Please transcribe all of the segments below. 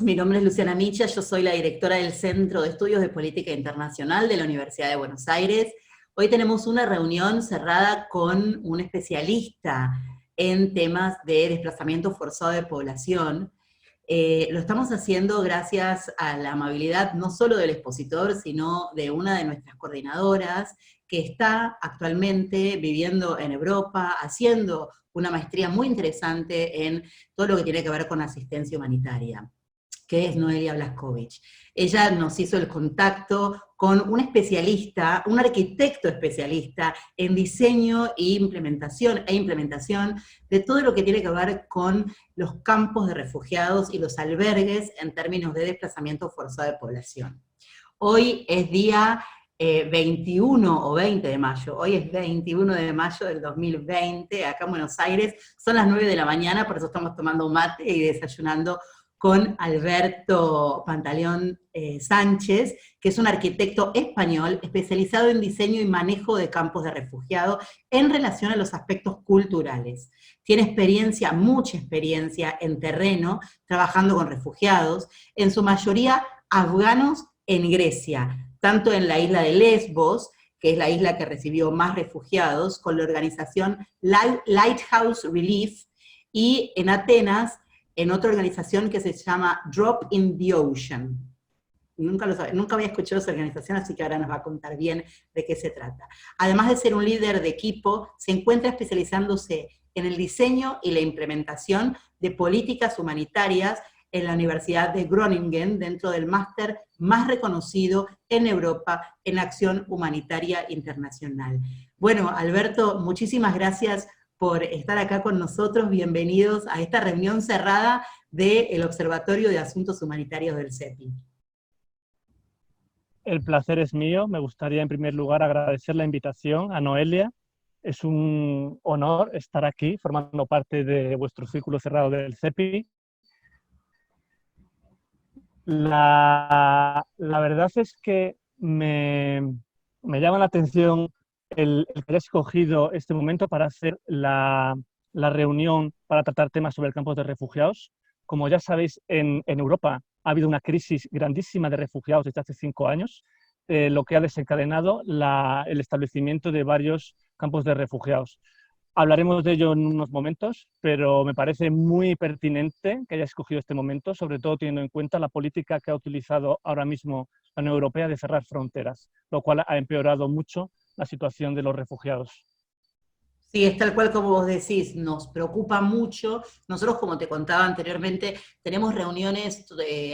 Mi nombre es Luciana Micha, yo soy la directora del Centro de Estudios de Política Internacional de la Universidad de Buenos Aires. Hoy tenemos una reunión cerrada con un especialista en temas de desplazamiento forzado de población. Lo estamos haciendo gracias a la amabilidad no solo del expositor, sino de una de nuestras coordinadoras, que está actualmente viviendo en Europa, haciendo una maestría muy interesante en todo lo que tiene que ver con asistencia humanitaria, que es Noelia Blaskovich. Ella nos hizo el contacto con un especialista, un arquitecto especialista en diseño e implementación de todo lo que tiene que ver con los campos de refugiados y los albergues en términos de desplazamiento forzado de población. Hoy es día 21 o 20 de mayo, hoy es 21 de mayo del 2020, acá en Buenos Aires, son las 9 de la mañana, por eso estamos tomando un mate y desayunando con Alberto Pantaleón Sánchez, que es un arquitecto español especializado en diseño y manejo de campos de refugiados en relación a los aspectos culturales. Tiene experiencia, mucha experiencia en terreno, trabajando con refugiados, en su mayoría afganos en Grecia, tanto en la isla de Lesbos, que es la isla que recibió más refugiados, con la organización Lighthouse Relief, y en Atenas, en otra organización que se llama Drop in the Ocean. Nunca había escuchado esa organización, así que ahora nos va a contar bien de qué se trata. Además de ser un líder de equipo, se encuentra especializándose en el diseño y la implementación de políticas humanitarias en la Universidad de Groningen, dentro del máster más reconocido en Europa en acción humanitaria internacional. Bueno, Alberto, muchísimas gracias por estar acá con nosotros. Bienvenidos a esta reunión cerrada del Observatorio de Asuntos Humanitarios del CEPI. El placer es mío. Me gustaría en primer lugar agradecer la invitación a Noelia. Es un honor estar aquí formando parte de vuestro círculo cerrado del CEPI. La verdad es que me llama la atención el que haya escogido este momento para hacer la reunión para tratar temas sobre el campo de refugiados. Como ya sabéis, en Europa ha habido una crisis grandísima de refugiados desde hace 5 años, lo que ha desencadenado el establecimiento de varios campos de refugiados. Hablaremos de ello en unos momentos, pero me parece muy pertinente que haya escogido este momento, sobre todo teniendo en cuenta la política que ha utilizado ahora mismo la Unión Europea de cerrar fronteras, lo cual ha empeorado mucho la situación de los refugiados. Sí, es tal cual como vos decís, nos preocupa mucho. Nosotros, como te contaba anteriormente, tenemos reuniones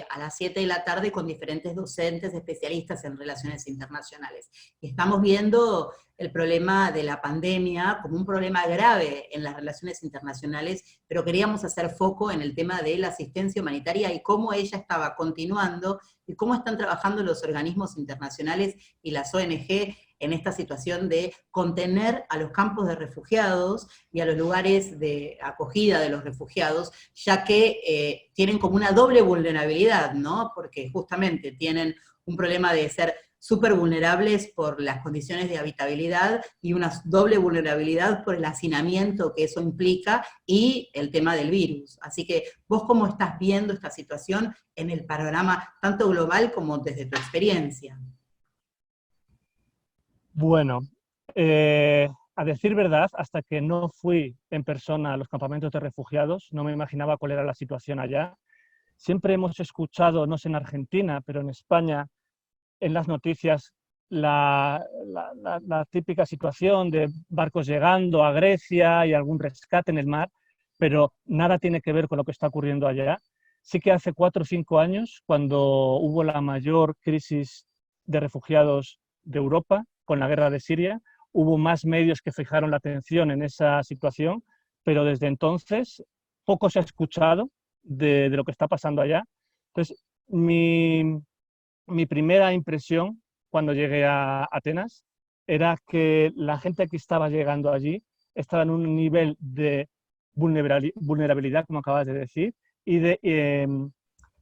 a las 7 de la tarde con diferentes docentes, especialistas en relaciones internacionales. Y estamos viendo el problema de la pandemia como un problema grave en las relaciones internacionales, pero queríamos hacer foco en el tema de la asistencia humanitaria y cómo ella estaba continuando y cómo están trabajando los organismos internacionales y las ONG en esta situación de contener a los campos de refugiados y a los lugares de acogida de los refugiados, ya que tienen como una doble vulnerabilidad, ¿no? Porque justamente tienen un problema de ser súper vulnerables por las condiciones de habitabilidad y una doble vulnerabilidad por el hacinamiento que eso implica y el tema del virus. Así que vos, ¿cómo estás viendo esta situación en el panorama tanto global como desde tu experiencia? Bueno, a decir verdad, hasta que no fui en persona a los campamentos de refugiados, no me imaginaba cuál era la situación allá. Siempre hemos escuchado, no sé en Argentina, pero en España, en las noticias, la típica situación de barcos llegando a Grecia y algún rescate en el mar, pero nada tiene que ver con lo que está ocurriendo allá. Sí que hace 4 o 5 años, cuando hubo la mayor crisis de refugiados de Europa, con la guerra de Siria, hubo más medios que fijaron la atención en esa situación, pero desde entonces poco se ha escuchado de lo que está pasando allá. Entonces, mi primera impresión cuando llegué a Atenas era que la gente que estaba llegando allí estaba en un nivel de vulnerabilidad, como acabas de decir, y de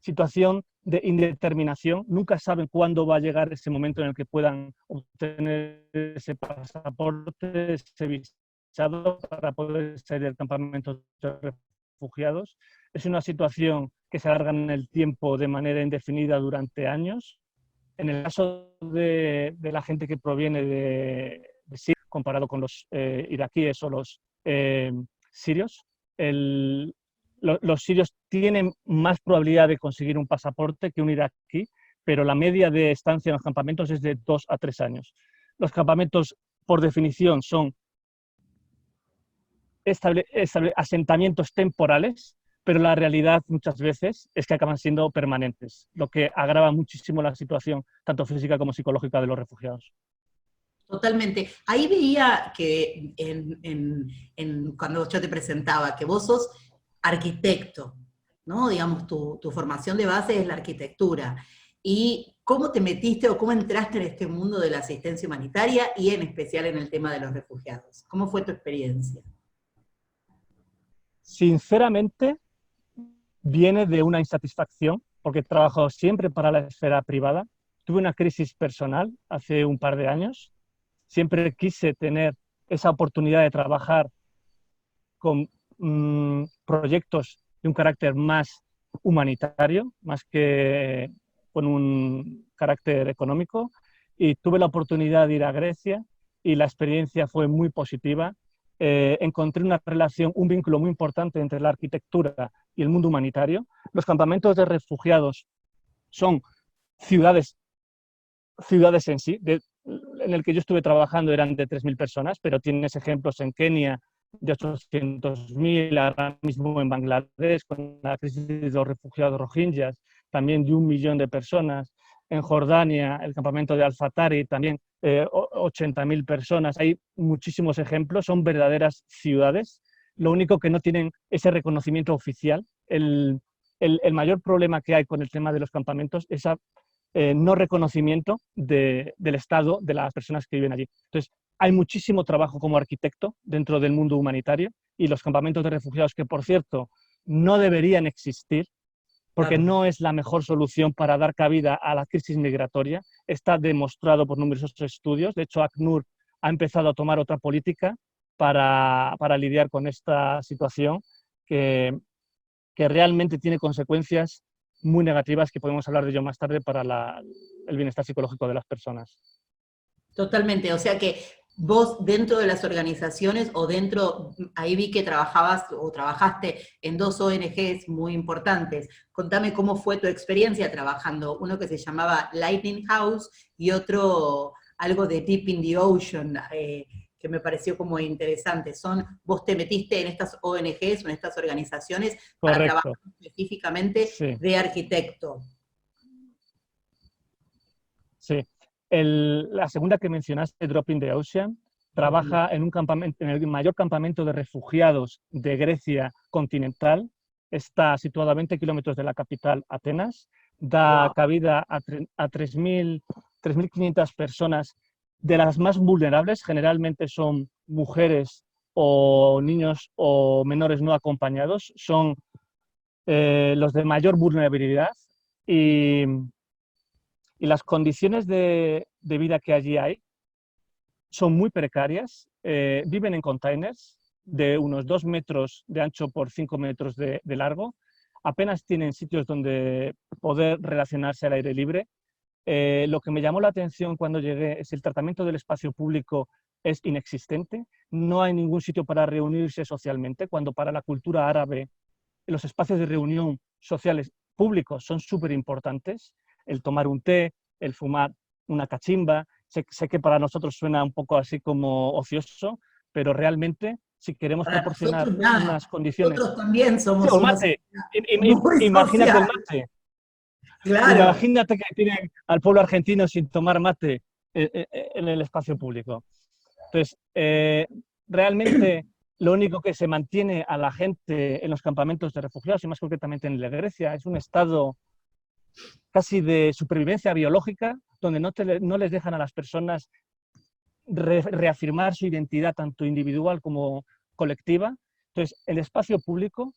situación de indeterminación. Nunca saben cuándo va a llegar ese momento en el que puedan obtener ese pasaporte, ese visado para poder salir del campamento de refugiados. Es una situación que se alargan en el tiempo de manera indefinida durante años. En el caso de la gente que proviene de Siria, comparado con los iraquíes o los sirios, los sirios tienen más probabilidad de conseguir un pasaporte que un iraquí, pero la media de estancia en los campamentos es de 2 a 3 años. Los campamentos, por definición, son asentamientos temporales, pero la realidad muchas veces es que acaban siendo permanentes, lo que agrava muchísimo la situación, tanto física como psicológica, de los refugiados. Totalmente. Ahí veía que cuando yo te presentaba, que vos sos arquitecto, ¿no? Digamos, tu formación de base es la arquitectura. ¿Y cómo te metiste o cómo entraste en este mundo de la asistencia humanitaria y en especial en el tema de los refugiados? ¿Cómo fue tu experiencia? Sinceramente, viene de una insatisfacción, porque he trabajado siempre para la esfera privada. Tuve una crisis personal hace un par de años. Siempre quise tener esa oportunidad de trabajar con proyectos de un carácter más humanitario, más que con un carácter económico. Y tuve la oportunidad de ir a Grecia y la experiencia fue muy positiva. Encontré una relación, un vínculo muy importante entre la arquitectura y el mundo humanitario. Los campamentos de refugiados son ciudades en sí. En el que yo estuve trabajando eran de 3.000 personas, pero tienes ejemplos en Kenia de 800.000, ahora mismo en Bangladesh, con la crisis de los refugiados rohingyas, también de 1 millón de personas. En Jordania, el campamento de Al-Fatari, también 80.000 personas. Hay muchísimos ejemplos, son verdaderas ciudades. Lo único que no tienen ese reconocimiento oficial. El mayor problema que hay con el tema de los campamentos es esa no reconocimiento del Estado, de las personas que viven allí. Entonces, hay muchísimo trabajo como arquitecto dentro del mundo humanitario y los campamentos de refugiados, que por cierto no deberían existir, porque no es la mejor solución para dar cabida a la crisis migratoria. Está demostrado por numerosos estudios. De hecho, ACNUR ha empezado a tomar otra política para lidiar con esta situación que realmente tiene consecuencias muy negativas, que podemos hablar de ello más tarde, para el bienestar psicológico de las personas. Totalmente, o sea que vos dentro de las organizaciones o ahí vi que trabajabas o trabajaste en 2 ONGs muy importantes. Contame cómo fue tu experiencia trabajando, uno que se llamaba Lightning House y otro algo de Deep in the Ocean, que me pareció como interesante. Vos te metiste en estas ONGs o en estas organizaciones para trabajar específicamente de arquitecto. Sí. La segunda que mencionaste, Drop in the Ocean, trabaja en el mayor campamento de refugiados de Grecia continental. Está situado a 20 kilómetros de la capital, Atenas. Da cabida a 3.500 personas, de las más vulnerables. Generalmente son mujeres o niños o menores no acompañados. Son los de mayor vulnerabilidad y las condiciones de vida que allí hay son muy precarias. Viven en containers de unos 2 metros de ancho por 5 metros de largo. Apenas tienen sitios donde poder relacionarse al aire libre. Lo que me llamó la atención cuando llegué es el tratamiento del espacio público es inexistente. No hay ningún sitio para reunirse socialmente, cuando para la cultura árabe los espacios de reunión sociales públicos son súper importantes. El tomar un té, el fumar una cachimba. Sé que para nosotros suena un poco así como ocioso, pero realmente si queremos para proporcionar unas condiciones... Nosotros también somos sí, mate. Imagínate el mate. Claro. Imagínate que tienen al pueblo argentino sin tomar mate en el espacio público. Entonces, realmente lo único que se mantiene a la gente en los campamentos de refugiados, y más concretamente en la Grecia, es un estado casi de supervivencia biológica, donde no les dejan a las personas reafirmar su identidad tanto individual como colectiva. Entonces, el espacio público,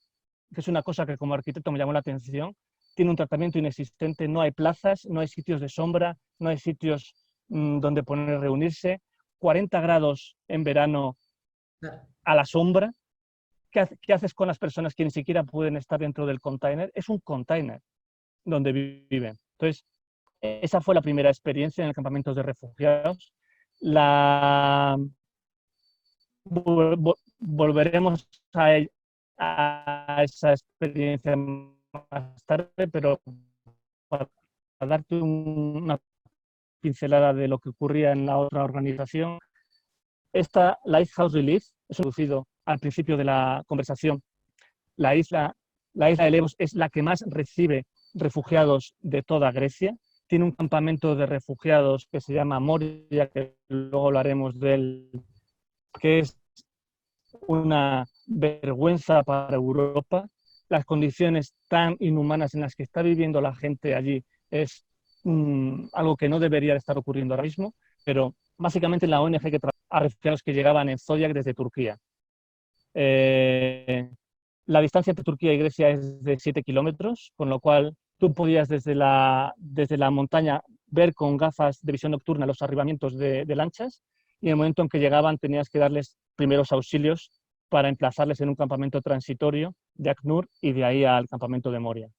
que es una cosa que como arquitecto me llamó la atención, tiene un tratamiento inexistente. No hay plazas, no hay sitios de sombra, no hay sitios donde poder reunirse. 40 grados en verano a la sombra. ¿qué haces con las personas que ni siquiera pueden estar dentro del container? Es un container donde viven. Entonces, esa fue la primera experiencia en el campamento de refugiados. Volveremos a esa experiencia más tarde, pero para darte una pincelada de lo que ocurría en la otra organización, esta Lighthouse Relief, es introducido al principio de la conversación, la isla de Lesbos es la que más recibe refugiados de toda Grecia. Tiene un campamento de refugiados que se llama Moria, que luego hablaremos de él, que es una vergüenza para Europa. Las condiciones tan inhumanas en las que está viviendo la gente allí es algo que no debería estar ocurriendo ahora mismo, pero básicamente la ONG que trabaja a refugiados que llegaban en Zodiac desde Turquía. La distancia entre Turquía y Grecia es de 7 kilómetros, con lo cual tú podías desde la montaña ver con gafas de visión nocturna los arribamientos de lanchas, y en el momento en que llegaban tenías que darles primeros auxilios para emplazarles en un campamento transitorio de ACNUR y de ahí al campamento de Moria.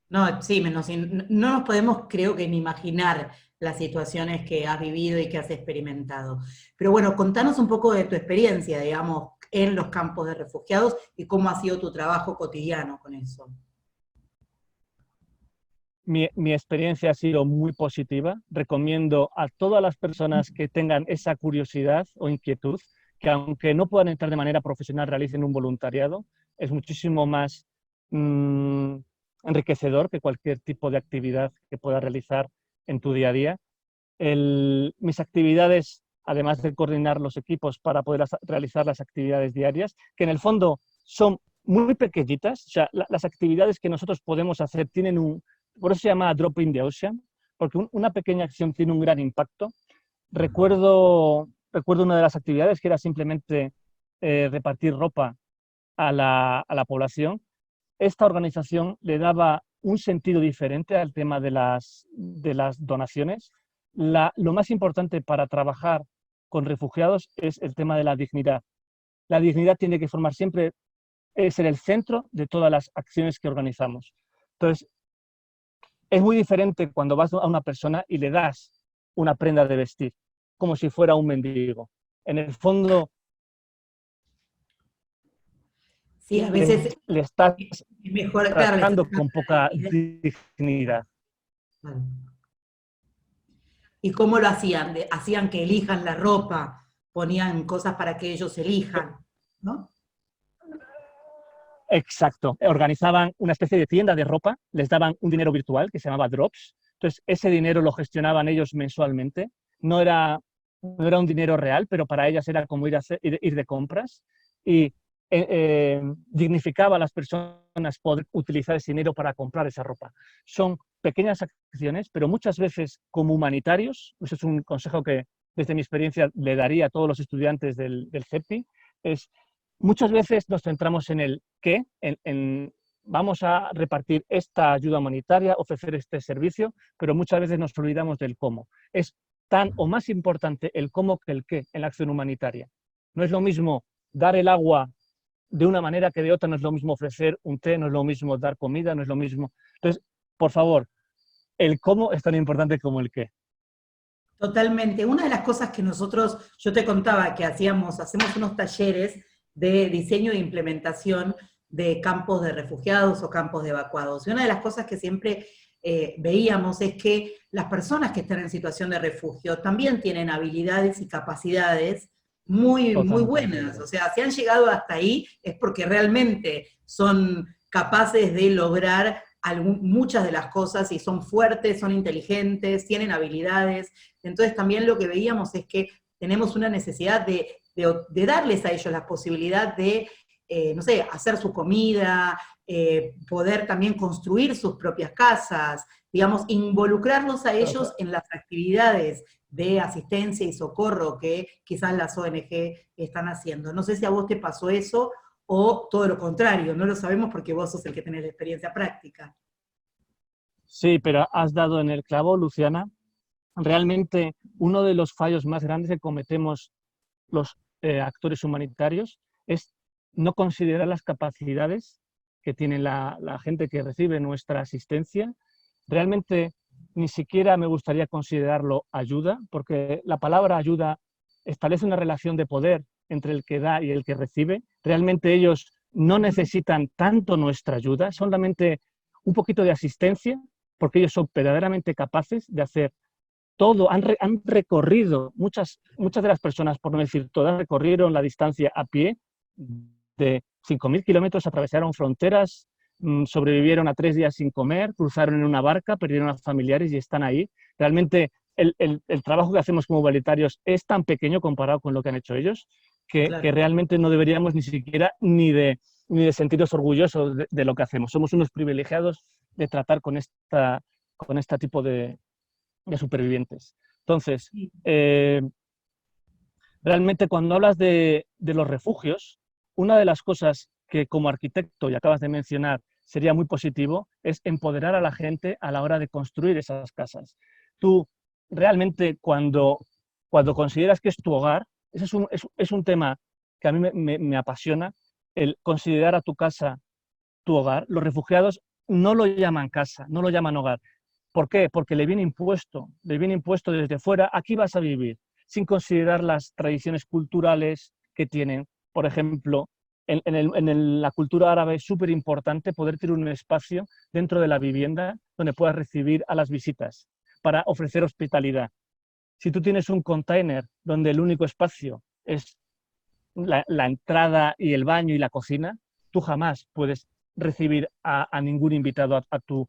No, sí, no nos podemos, creo que, ni imaginar las situaciones que has vivido y que has experimentado. Pero bueno, contanos un poco de tu experiencia, digamos, en los campos de refugiados y cómo ha sido tu trabajo cotidiano con eso. Mi experiencia ha sido muy positiva. Recomiendo a todas las personas que tengan esa curiosidad o inquietud que, aunque no puedan entrar de manera profesional, realicen un voluntariado. Es muchísimo más enriquecedor que cualquier tipo de actividad que puedas realizar en tu día a día. Mis actividades, además de coordinar los equipos para poder realizar las actividades diarias, que en el fondo son muy pequeñitas, o sea, las actividades que nosotros podemos hacer tienen por eso se llama Drop in the Ocean, porque una pequeña acción tiene un gran impacto. Recuerdo una de las actividades que era simplemente repartir ropa a la población. Esta organización le daba un sentido diferente al tema de las donaciones. Lo más importante para trabajar con refugiados es el tema de la dignidad. La dignidad tiene que formar siempre, ser el centro de todas las acciones que organizamos. Entonces, es muy diferente cuando vas a una persona y le das una prenda de vestir, como si fuera un mendigo. En el fondo, sí, a veces le estás es mejor, claro, tratando con poca dignidad. ¿Y cómo lo hacían? Hacían que elijan la ropa, ponían cosas para que ellos elijan, ¿no? Exacto. Organizaban una especie de tienda de ropa, les daban un dinero virtual que se llamaba Drops. Entonces, ese dinero lo gestionaban ellos mensualmente. No era un dinero real, pero para ellas era como ir de compras. Y dignificaba a las personas poder utilizar ese dinero para comprar esa ropa. Son pequeñas acciones, pero muchas veces como humanitarios, eso es un consejo que desde mi experiencia le daría a todos los estudiantes del CEPI, es muchas veces nos centramos en el qué, vamos a repartir esta ayuda humanitaria, ofrecer este servicio, pero muchas veces nos olvidamos del cómo. Es tan o más importante el cómo que el qué en la acción humanitaria. No es lo mismo dar el agua de una manera que de otra, no es lo mismo ofrecer un té, no es lo mismo dar comida, no es lo mismo. Entonces, por favor, el cómo es tan importante como el qué. Totalmente. Una de las cosas que yo te contaba que hacemos unos talleres de diseño e implementación de campos de refugiados o campos de evacuados. Y una de las cosas que siempre veíamos es que las personas que están en situación de refugio también tienen habilidades y capacidades muy, muy buenas. O sea, si han llegado hasta ahí es porque realmente son capaces de lograr muchas de las cosas y son fuertes, son inteligentes, tienen habilidades. Entonces también lo que veíamos es que tenemos una necesidad de darles a ellos la posibilidad de, no sé, hacer su comida, poder también construir sus propias casas, digamos, involucrarlos a ellos en las actividades de asistencia y socorro que quizás las ONG están haciendo. No sé si a vos te pasó eso o todo lo contrario, no lo sabemos porque vos sos el que tenés la experiencia práctica. Sí, pero has dado en el clavo, Luciana. Realmente uno de los fallos más grandes que cometemos los actores humanitarios es no considerar las capacidades que tiene la gente que recibe nuestra asistencia. Realmente ni siquiera me gustaría considerarlo ayuda, porque la palabra ayuda establece una relación de poder entre el que da y el que recibe. Realmente ellos no necesitan tanto nuestra ayuda, solamente un poquito de asistencia, porque ellos son verdaderamente capaces de hacer todo. Han recorrido, muchas de las personas, por no decir todas, recorrieron la distancia a pie de 5.000 kilómetros, atravesaron fronteras, sobrevivieron a 3 días sin comer, cruzaron en una barca, perdieron a familiares y están ahí. Realmente el trabajo que hacemos como voluntarios es tan pequeño comparado con lo que han hecho ellos, que realmente no deberíamos ni siquiera ni de sentirnos orgullosos de lo que hacemos. Somos unos privilegiados de tratar con este tipo de supervivientes. Entonces, realmente cuando hablas de los refugios, una de las cosas que como arquitecto, y acabas de mencionar, sería muy positivo, es empoderar a la gente a la hora de construir esas casas. Tú realmente cuando consideras que es tu hogar, ese es un tema que a mí me apasiona, el considerar a tu casa tu hogar. Los refugiados no lo llaman casa, no lo llaman hogar. ¿Por qué? Porque le viene impuesto desde fuera, aquí vas a vivir, sin considerar las tradiciones culturales que tienen. Por ejemplo, en la cultura árabe es súper importante poder tener un espacio dentro de la vivienda donde puedas recibir a las visitas para ofrecer hospitalidad. Si tú tienes un container donde el único espacio es la entrada y el baño y la cocina, tú jamás puedes recibir a ningún invitado a tu...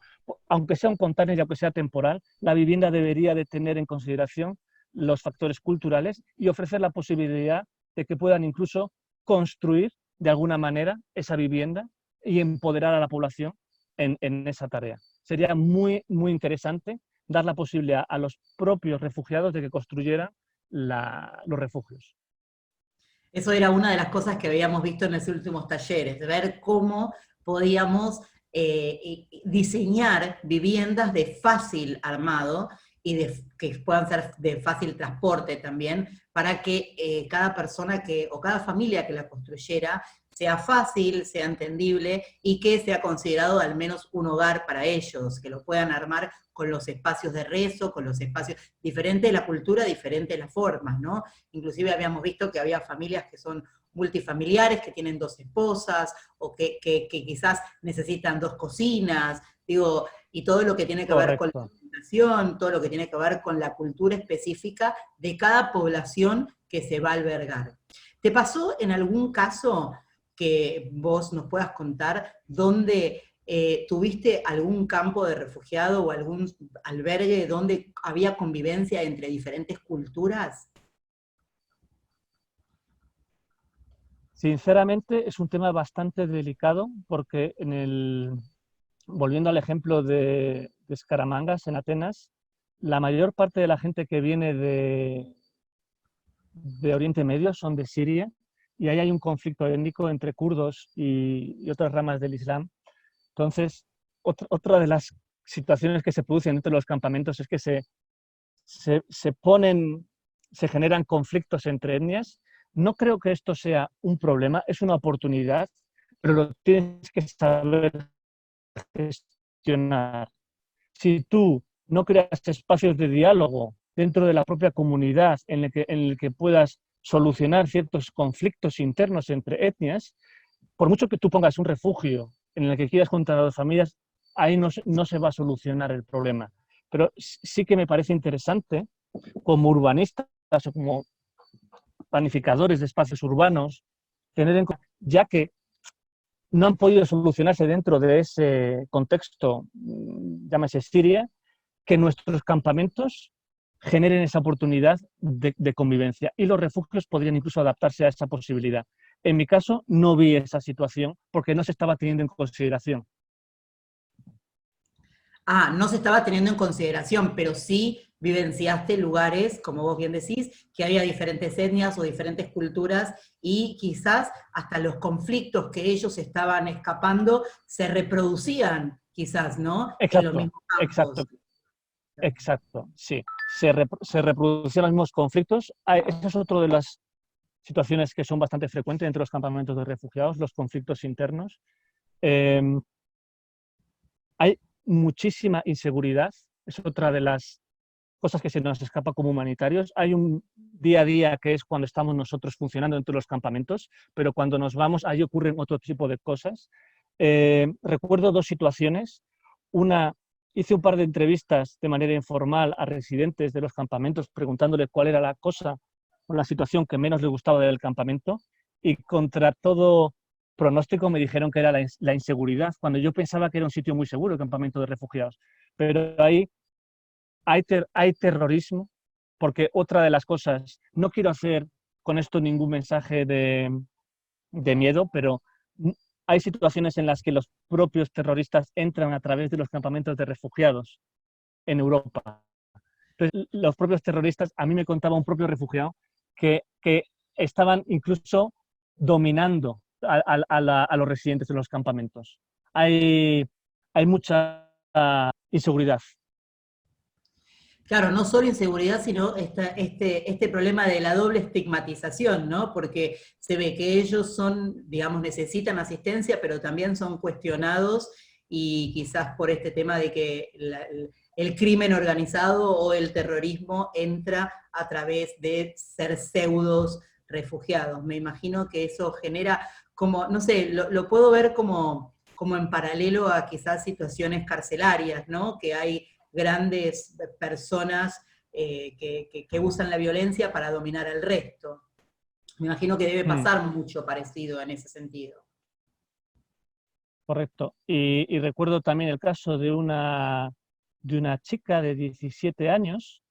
Aunque sea un container y aunque sea temporal, la vivienda debería de tener en consideración los factores culturales y ofrecer la posibilidad de que puedan incluso construir de alguna manera esa vivienda y empoderar a la población en esa tarea. Sería muy, muy interesante dar la posibilidad a los propios refugiados de que construyeran los refugios. Eso era una de las cosas que habíamos visto en los últimos talleres, de ver cómo podíamos diseñar viviendas de fácil armado y que puedan ser de fácil transporte también, para que cada persona o cada familia que la construyera sea fácil, sea entendible y que sea considerado al menos un hogar para ellos, que lo puedan armar con los espacios de rezo, con los espacios, diferente de la cultura, diferente de las formas, ¿no? Inclusive habíamos visto que había familias que son multifamiliares, que tienen 2 esposas, o que quizás necesitan 2 cocinas, digo, y todo lo que tiene que ver con la alimentación, todo lo que tiene que ver con la cultura específica de cada población que se va a albergar. ¿Te pasó en algún caso que vos nos puedas contar donde tuviste algún campo de refugiado o algún albergue donde había convivencia entre diferentes culturas? Sinceramente es un tema bastante delicado porque volviendo al ejemplo de Escaramangas en Atenas, la mayor parte de la gente que viene de Oriente Medio son de Siria, y ahí hay un conflicto étnico entre kurdos y otras ramas del Islam. Entonces, otra de las situaciones que se producen dentro de los campamentos es que se generan conflictos entre etnias. No creo que esto sea un problema, es una oportunidad, pero lo tienes que saber gestionar. Si tú no creas espacios de diálogo dentro de la propia comunidad en el que puedas solucionar ciertos conflictos internos entre etnias, por mucho que tú pongas un refugio en el que quieras juntar a 2 familias, ahí no se va a solucionar el problema. Pero sí que me parece interesante, como urbanistas o como planificadores de espacios urbanos, tener en cuenta, ya que no han podido solucionarse dentro de ese contexto, llámese Siria, que nuestros campamentos generen esa oportunidad de convivencia, y los refugios podrían incluso adaptarse a esa posibilidad. En mi caso no vi esa situación porque no se estaba teniendo en consideración. No se estaba teniendo en consideración, pero sí vivenciaste lugares, como vos bien decís, que había diferentes etnias o diferentes culturas, y quizás hasta los conflictos que ellos estaban escapando se reproducían, quizás, ¿no? En los mismos campos. Exacto, sí. Se reproducían los mismos conflictos. Ese es otro de situaciones que son bastante frecuentes dentro de los campamentos de refugiados, los conflictos internos. Eh, Hay muchísima inseguridad, es otra de las cosas que se nos escapa como humanitarios. Hay un día a día que es cuando estamos nosotros funcionando dentro de los campamentos, pero cuando nos vamos, ahí ocurren otro tipo de cosas. Recuerdo dos situaciones. Una, hice un par de entrevistas de manera informal a residentes de los campamentos preguntándole cuál era la cosa o la situación que menos les gustaba del campamento, y contra todo pronóstico me dijeron que era la inseguridad, cuando yo pensaba que era un sitio muy seguro, el campamento de refugiados. Pero ahí hay terrorismo, porque otra de las cosas, no quiero hacer con esto ningún mensaje de miedo, pero hay situaciones en las que los propios terroristas entran a través de los campamentos de refugiados en Europa. Entonces, los propios terroristas, a mí me contaba un propio refugiado que estaban incluso dominando a los residentes de los campamentos. Hay mucha inseguridad. Claro, no solo inseguridad, sino este problema de la doble estigmatización, ¿no? Porque se ve que ellos son, digamos, necesitan asistencia, pero también son cuestionados, y quizás por este tema de que el crimen organizado o el terrorismo entra a través de ser pseudos refugiados. Me imagino que eso genera como, no sé, lo puedo ver como en paralelo a quizás situaciones carcelarias, ¿no? Que hay grandes personas que usan la violencia para dominar al resto. Me imagino que debe pasar mucho parecido en ese sentido. Correcto. Y recuerdo también el caso de una chica de 17 años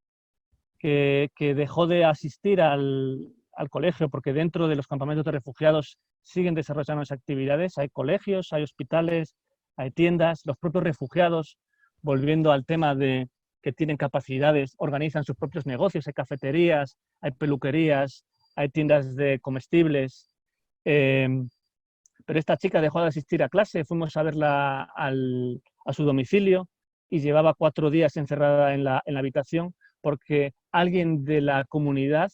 que dejó de asistir al colegio porque dentro de los campamentos de refugiados siguen desarrollando esas actividades. Hay colegios, hay hospitales, hay tiendas. Los propios refugiados, volviendo al tema de que tienen capacidades, organizan sus propios negocios. Hay cafeterías, hay peluquerías, hay tiendas de comestibles. Pero esta chica dejó de asistir a clase, fuimos a verla a su domicilio y llevaba 4 días encerrada en la habitación porque alguien de la comunidad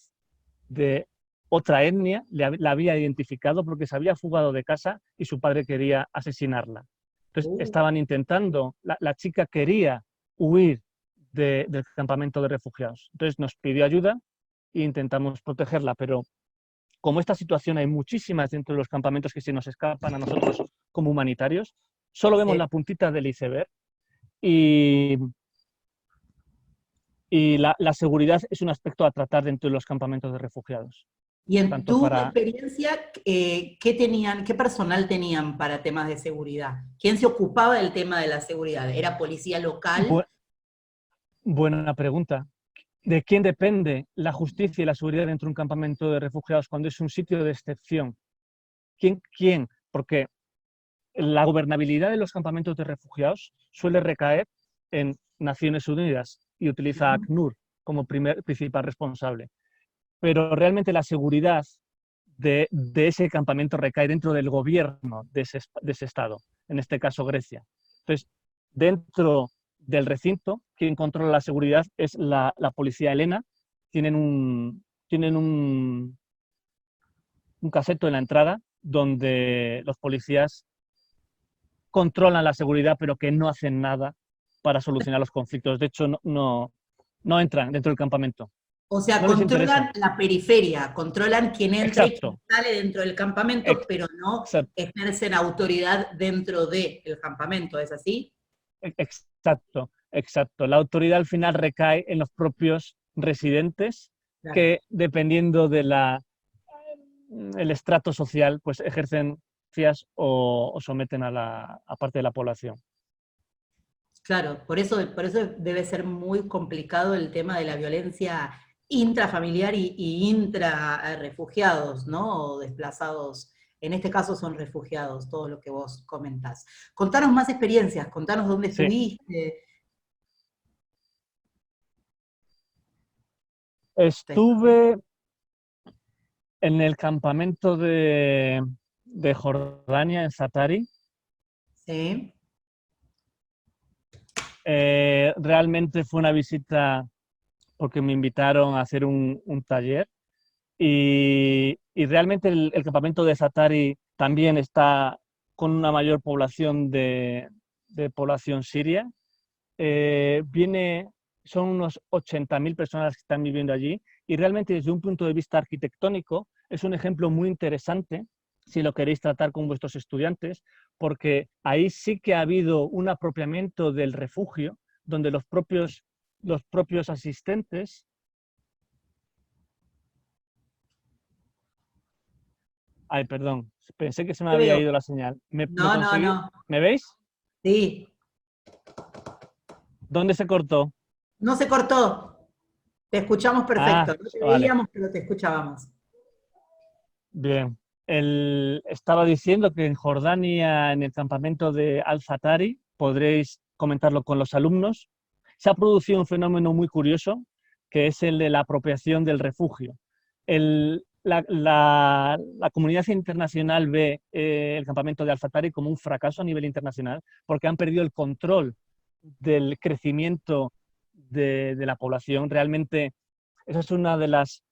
de otra etnia la había identificado porque se había fugado de casa y su padre quería asesinarla. Entonces estaban intentando, la chica quería huir del campamento de refugiados. Entonces nos pidió ayuda e intentamos protegerla, pero como esta situación hay muchísimas dentro de los campamentos que se nos escapan a nosotros como humanitarios, solo vemos la puntita del iceberg, y la seguridad es un aspecto a tratar dentro de los campamentos de refugiados. Y en Tanto tu para... experiencia, ¿qué personal tenían para temas de seguridad? ¿Quién se ocupaba del tema de la seguridad? ¿Era policía local? Buena pregunta. ¿De quién depende la justicia y la seguridad dentro de un campamento de refugiados cuando es un sitio de excepción? ¿Quién? Porque la gobernabilidad de los campamentos de refugiados suele recaer en Naciones Unidas y utiliza a ACNUR como principal responsable. Pero realmente la seguridad de ese campamento recae dentro del gobierno de ese estado, en este caso Grecia. Entonces, dentro del recinto, quien controla la seguridad es la policía helena. Tienen un caseto en la entrada donde los policías controlan la seguridad, pero que no hacen nada para solucionar los conflictos. De hecho, no entran dentro del campamento. O sea, No les interesa. controlan la periferia, controlan quién entra y quién Exacto. sale dentro del campamento, pero no Exacto. ejercen autoridad dentro del campamento, ¿es así? Exacto. La autoridad al final recae en los propios residentes, Claro. que dependiendo del estrato social, pues ejercen fias o someten a parte de la población. Claro, por eso debe ser muy complicado el tema de la violencia intrafamiliar y intra-refugiados, ¿no? O desplazados. En este caso son refugiados, todo lo que vos comentás. Contanos más experiencias, contanos dónde estuviste. Estuve en el campamento de Jordania, en Zatari. Sí. Realmente fue una visita porque me invitaron a hacer un taller. y realmente el campamento de Zaatari también está con una mayor población de población siria. Son unos 80.000 personas que están viviendo allí y realmente desde un punto de vista arquitectónico es un ejemplo muy interesante si lo queréis tratar con vuestros estudiantes, porque ahí sí que ha habido un apropiamiento del refugio, donde los propios asistentes... Ay, perdón, pensé que se me Te había veo. ido la señal. ¿Me No, no, conseguí? no. ¿Me veis? Sí, ¿Dónde se cortó? no se cortó. Te escuchamos perfecto. Ah, No te vale, veíamos, pero te escuchábamos. bien. Estaba diciendo que en Jordania, en el campamento de Al-Zaatari, podréis comentarlo con los alumnos, se ha producido un fenómeno muy curioso, que es el de la apropiación del refugio. La comunidad internacional ve el campamento de Al-Zaatari como un fracaso a nivel internacional, porque han perdido el control del crecimiento de la población. Realmente, esa es una de las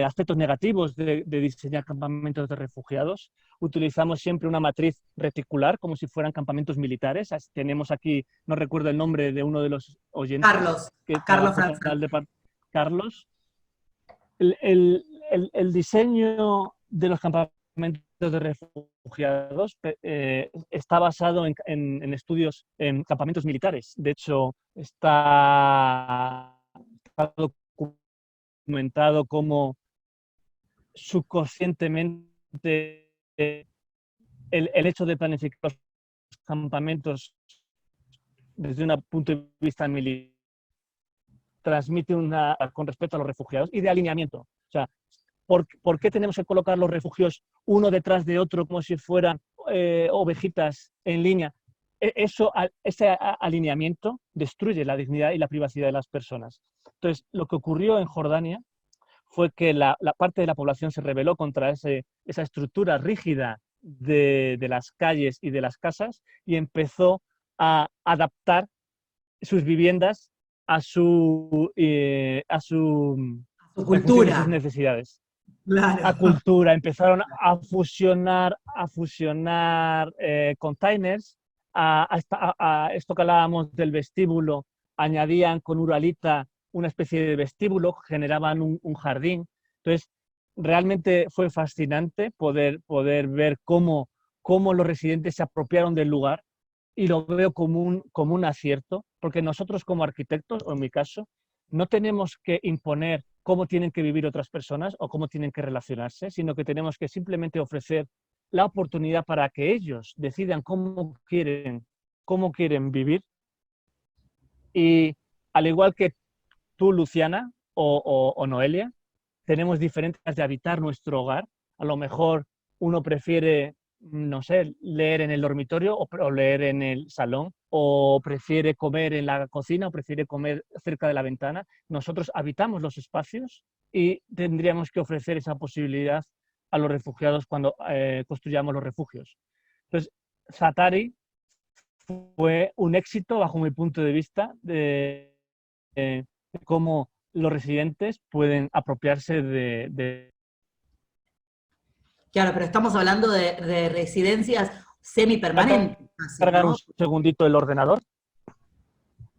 aspectos negativos de diseñar campamentos de refugiados. Utilizamos siempre una matriz reticular, como si fueran campamentos militares. Tenemos aquí, no recuerdo el nombre de uno de los oyentes Carlos, que Carlos trabajó Franza. para el departamento, Carlos. El diseño de los campamentos de refugiados está basado en estudios en campamentos militares. De hecho, está documentado cómo subconscientemente el hecho de planificar los campamentos desde un punto de vista militar transmite con respecto a los refugiados y de alineamiento. O sea, ¿por qué tenemos que colocar los refugios uno detrás de otro como si fueran ovejitas en línea? Ese alineamiento destruye la dignidad y la privacidad de las personas. Entonces, lo que ocurrió en Jordania fue que la parte de la población se rebeló contra esa estructura rígida de las calles y de las casas y empezó a adaptar sus viviendas Su en función de sus cultura, necesidades. A claro. cultura, empezaron a fusionar containers, esto que hablábamos del vestíbulo, añadían con uralita una especie de vestíbulo, generaban un jardín. Entonces, realmente fue fascinante poder ver cómo los residentes se apropiaron del lugar y lo veo como un acierto, porque nosotros como arquitectos, o en mi caso, no tenemos que imponer cómo tienen que vivir otras personas o cómo tienen que relacionarse, sino que tenemos que simplemente ofrecer la oportunidad para que ellos decidan cómo quieren vivir. Y al igual que tú, Luciana, o Noelia, tenemos diferentes de habitar nuestro hogar. A lo mejor uno prefiere, no sé, leer en el dormitorio o leer en el salón, o prefiere comer en la cocina o prefiere comer cerca de la ventana. Nosotros habitamos los espacios y tendríamos que ofrecer esa posibilidad a los refugiados cuando construyamos los refugios. Entonces, Zaatari fue un éxito bajo mi punto de vista de cómo los residentes pueden apropiarse de... Claro, pero estamos hablando de residencias semipermanentes, casi, Cargar un ¿no? segundito el ordenador.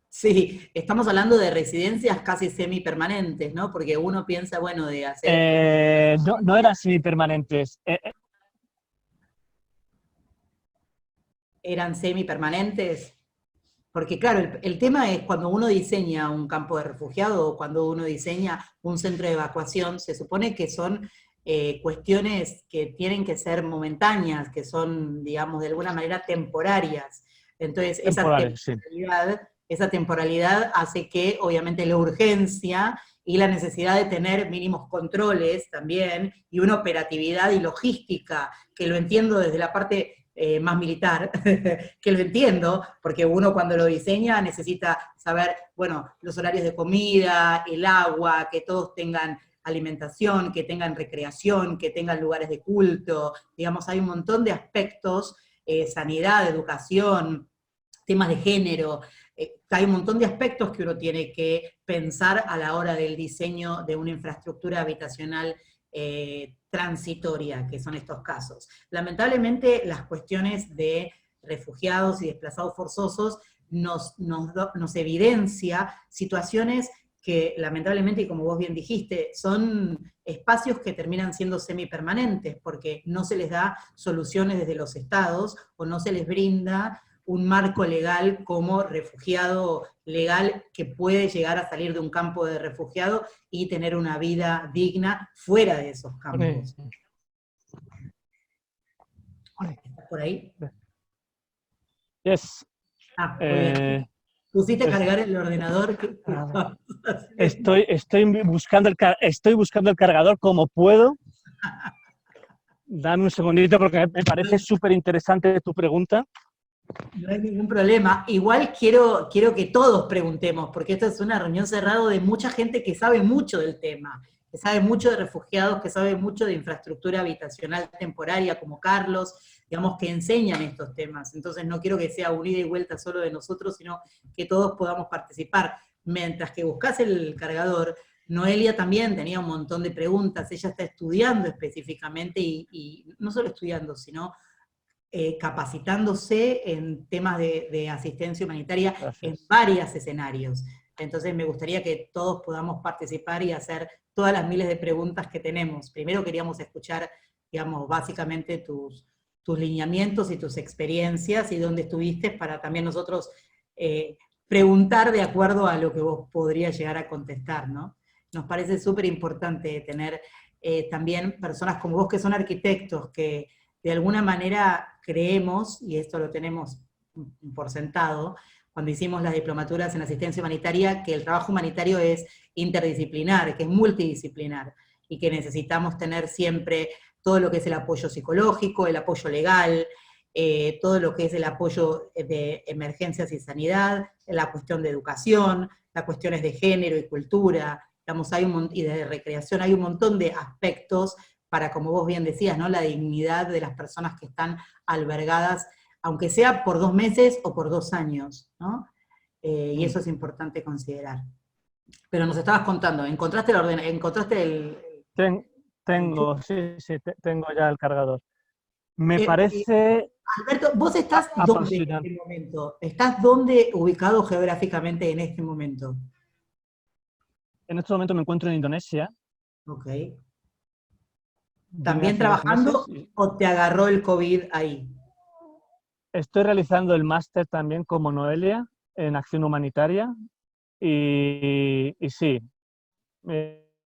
Sí, estamos hablando de residencias casi semipermanentes, ¿no? Porque uno piensa, bueno, de hacer, No eran semipermanentes. eran semipermanentes. Porque claro, el tema es cuando uno diseña un campo de refugiado o cuando uno diseña un centro de evacuación, se supone que son cuestiones que tienen que ser momentáneas, que son, digamos, de alguna manera temporarias. Entonces, Temporales, sí. esa temporalidad hace que, obviamente, la urgencia y la necesidad de tener mínimos controles también, y una operatividad y logística, que lo entiendo desde la parte más militar, que lo entiendo, porque uno cuando lo diseña necesita saber, bueno, los horarios de comida, el agua, que todos tengan alimentación, que tengan recreación, que tengan lugares de culto, digamos, hay un montón de aspectos, sanidad, educación, temas de género, hay un montón de aspectos que uno tiene que pensar a la hora del diseño de una infraestructura habitacional transitoria, que son estos casos. Lamentablemente, las cuestiones de refugiados y desplazados forzosos nos evidencia situaciones que lamentablemente, y como vos bien dijiste, son espacios que terminan siendo semipermanentes, porque no se les da soluciones desde los estados, o no se les brinda un marco legal como refugiado legal que puede llegar a salir de un campo de refugiado y tener una vida digna fuera de esos campos. ¿Estás por ahí? Yes. Muy bien. ¿Pusiste a cargar el ordenador? Estoy buscando el cargador como puedo. Dame un segundito porque me parece súper interesante tu pregunta. No hay ningún problema. Igual quiero que todos preguntemos, porque esta es una reunión cerrada de mucha gente que sabe mucho del tema, que sabe mucho de refugiados, que sabe mucho de infraestructura habitacional temporaria, como Carlos, digamos, que enseñan estos temas. Entonces no quiero que sea un ida y vuelta solo de nosotros, sino que todos podamos participar. Mientras que buscas el cargador, Noelia también tenía un montón de preguntas. Ella está estudiando específicamente, y no solo estudiando, sino capacitándose en temas de asistencia humanitaria. Gracias. En varios escenarios. Entonces me gustaría que todos podamos participar y hacer todas las miles de preguntas que tenemos. Primero queríamos escuchar, digamos, básicamente tus lineamientos y tus experiencias y dónde estuviste, para también nosotros preguntar de acuerdo a lo que vos podrías llegar a contestar, ¿no? Nos parece súper importante tener también personas como vos que son arquitectos, que de alguna manera creemos, y esto lo tenemos por sentado, cuando hicimos las diplomaturas en asistencia humanitaria, que el trabajo humanitario es interdisciplinar, que es multidisciplinar, y que necesitamos tener siempre todo lo que es el apoyo psicológico, el apoyo legal, todo lo que es el apoyo de emergencias y sanidad, la cuestión de educación, las cuestiones de género y cultura, digamos, y de recreación, hay un montón de aspectos para, como vos bien decías, ¿no?, la dignidad de las personas que están albergadas, aunque sea por 2 meses o por 2 años, ¿no? Y eso es importante considerar. Pero nos estabas contando, ¿encontraste el tengo ya el cargador. Me parece... Alberto, ¿vos estás dónde en este momento? ¿Estás dónde ubicado geográficamente en este momento? En este momento me encuentro en Indonesia. Ok. ¿También trabajando o te agarró el COVID ahí? Estoy realizando el máster también como Noelia en acción humanitaria y sí,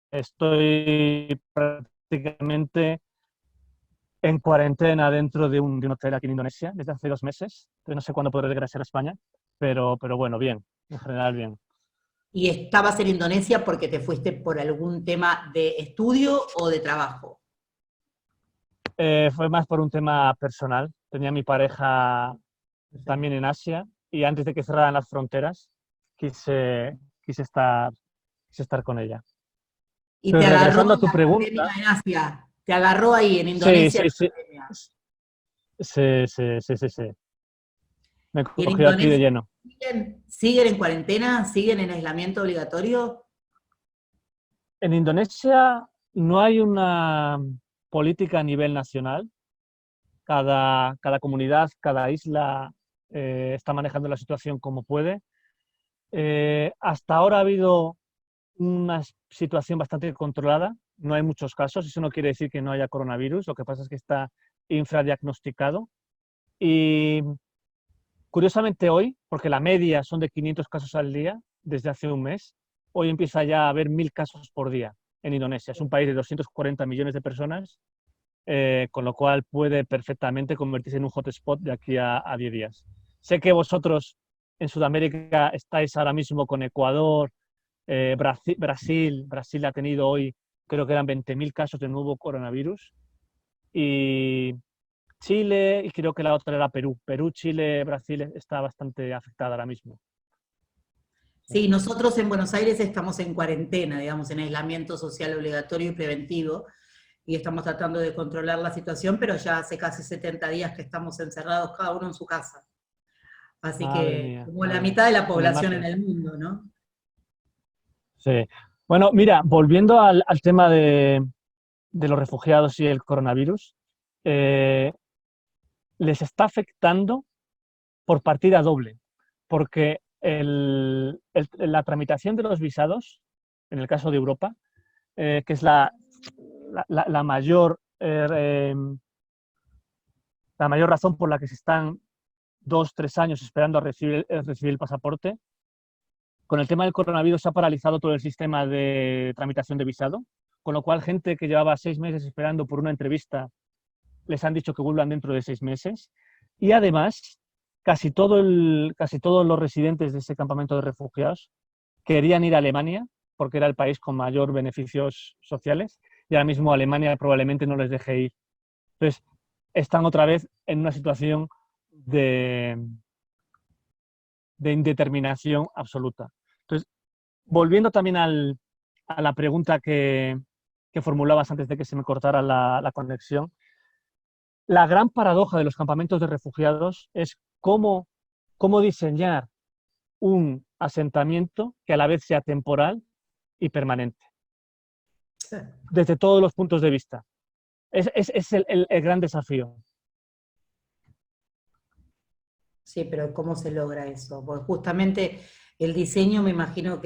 estoy prácticamente en cuarentena dentro de un hotel aquí en Indonesia desde hace 2 meses. Entonces no sé cuándo podré regresar a España, pero bueno, bien, en general bien. ¿Y estabas en Indonesia porque te fuiste por algún tema de estudio o de trabajo? Fue más por un tema personal. Tenía mi pareja también en Asia y antes de que cerraran las fronteras quise estar con ella. Y pero te agarró regresando a tu pregunta, en Asia, te agarró ahí en Indonesia. Sí. Me cogió aquí de lleno. ¿Siguen en cuarentena? ¿Siguen en aislamiento obligatorio? En Indonesia no hay una política a nivel nacional. Cada comunidad, cada isla está manejando la situación como puede. Hasta ahora ha habido una situación bastante controlada. No hay muchos casos. Eso no quiere decir que no haya coronavirus. Lo que pasa es que está infradiagnosticado. Y curiosamente hoy, porque la media son de 500 casos al día desde hace un mes, hoy empieza ya a haber 1000 casos por día en Indonesia. Es un país de 240 millones de personas, con lo cual puede perfectamente convertirse en un hotspot de aquí a 10 días. Sé que vosotros en Sudamérica estáis ahora mismo con Ecuador, Brasil ha tenido hoy, creo que eran 20.000 casos de nuevo coronavirus, y Chile, y creo que la otra era Perú. Perú, Chile, Brasil está bastante afectada ahora mismo. Sí, nosotros en Buenos Aires estamos en cuarentena, digamos, en aislamiento social obligatorio y preventivo, y estamos tratando de controlar la situación, pero ya hace casi 70 días que estamos encerrados cada uno en su casa. Así Madre que mía, como la madre mía. mitad de la No me población en mates. el mundo, ¿no? Sí. Bueno, mira, volviendo al tema de los refugiados y el coronavirus, eh, les está afectando por partida doble, porque la tramitación de los visados, en el caso de Europa, que es la mayor, la mayor razón por la que se están 2, 3 años esperando a recibir el pasaporte, con el tema del coronavirus se ha paralizado todo el sistema de tramitación de visado, con lo cual gente que llevaba 6 meses esperando por una entrevista les han dicho que vuelvan dentro de 6 meses. Y además, casi todos los residentes de ese campamento de refugiados querían ir a Alemania porque era el país con mayor beneficios sociales y ahora mismo Alemania probablemente no les deje ir. Entonces, están otra vez en una situación de, de indeterminación absoluta. Entonces, volviendo también a la pregunta que formulabas antes de que se me cortara la conexión, la gran paradoja de los campamentos de refugiados es cómo diseñar un asentamiento que a la vez sea temporal y permanente, desde todos los puntos de vista. Es el gran desafío. Sí, pero ¿cómo se logra eso? Porque justamente el diseño me imagino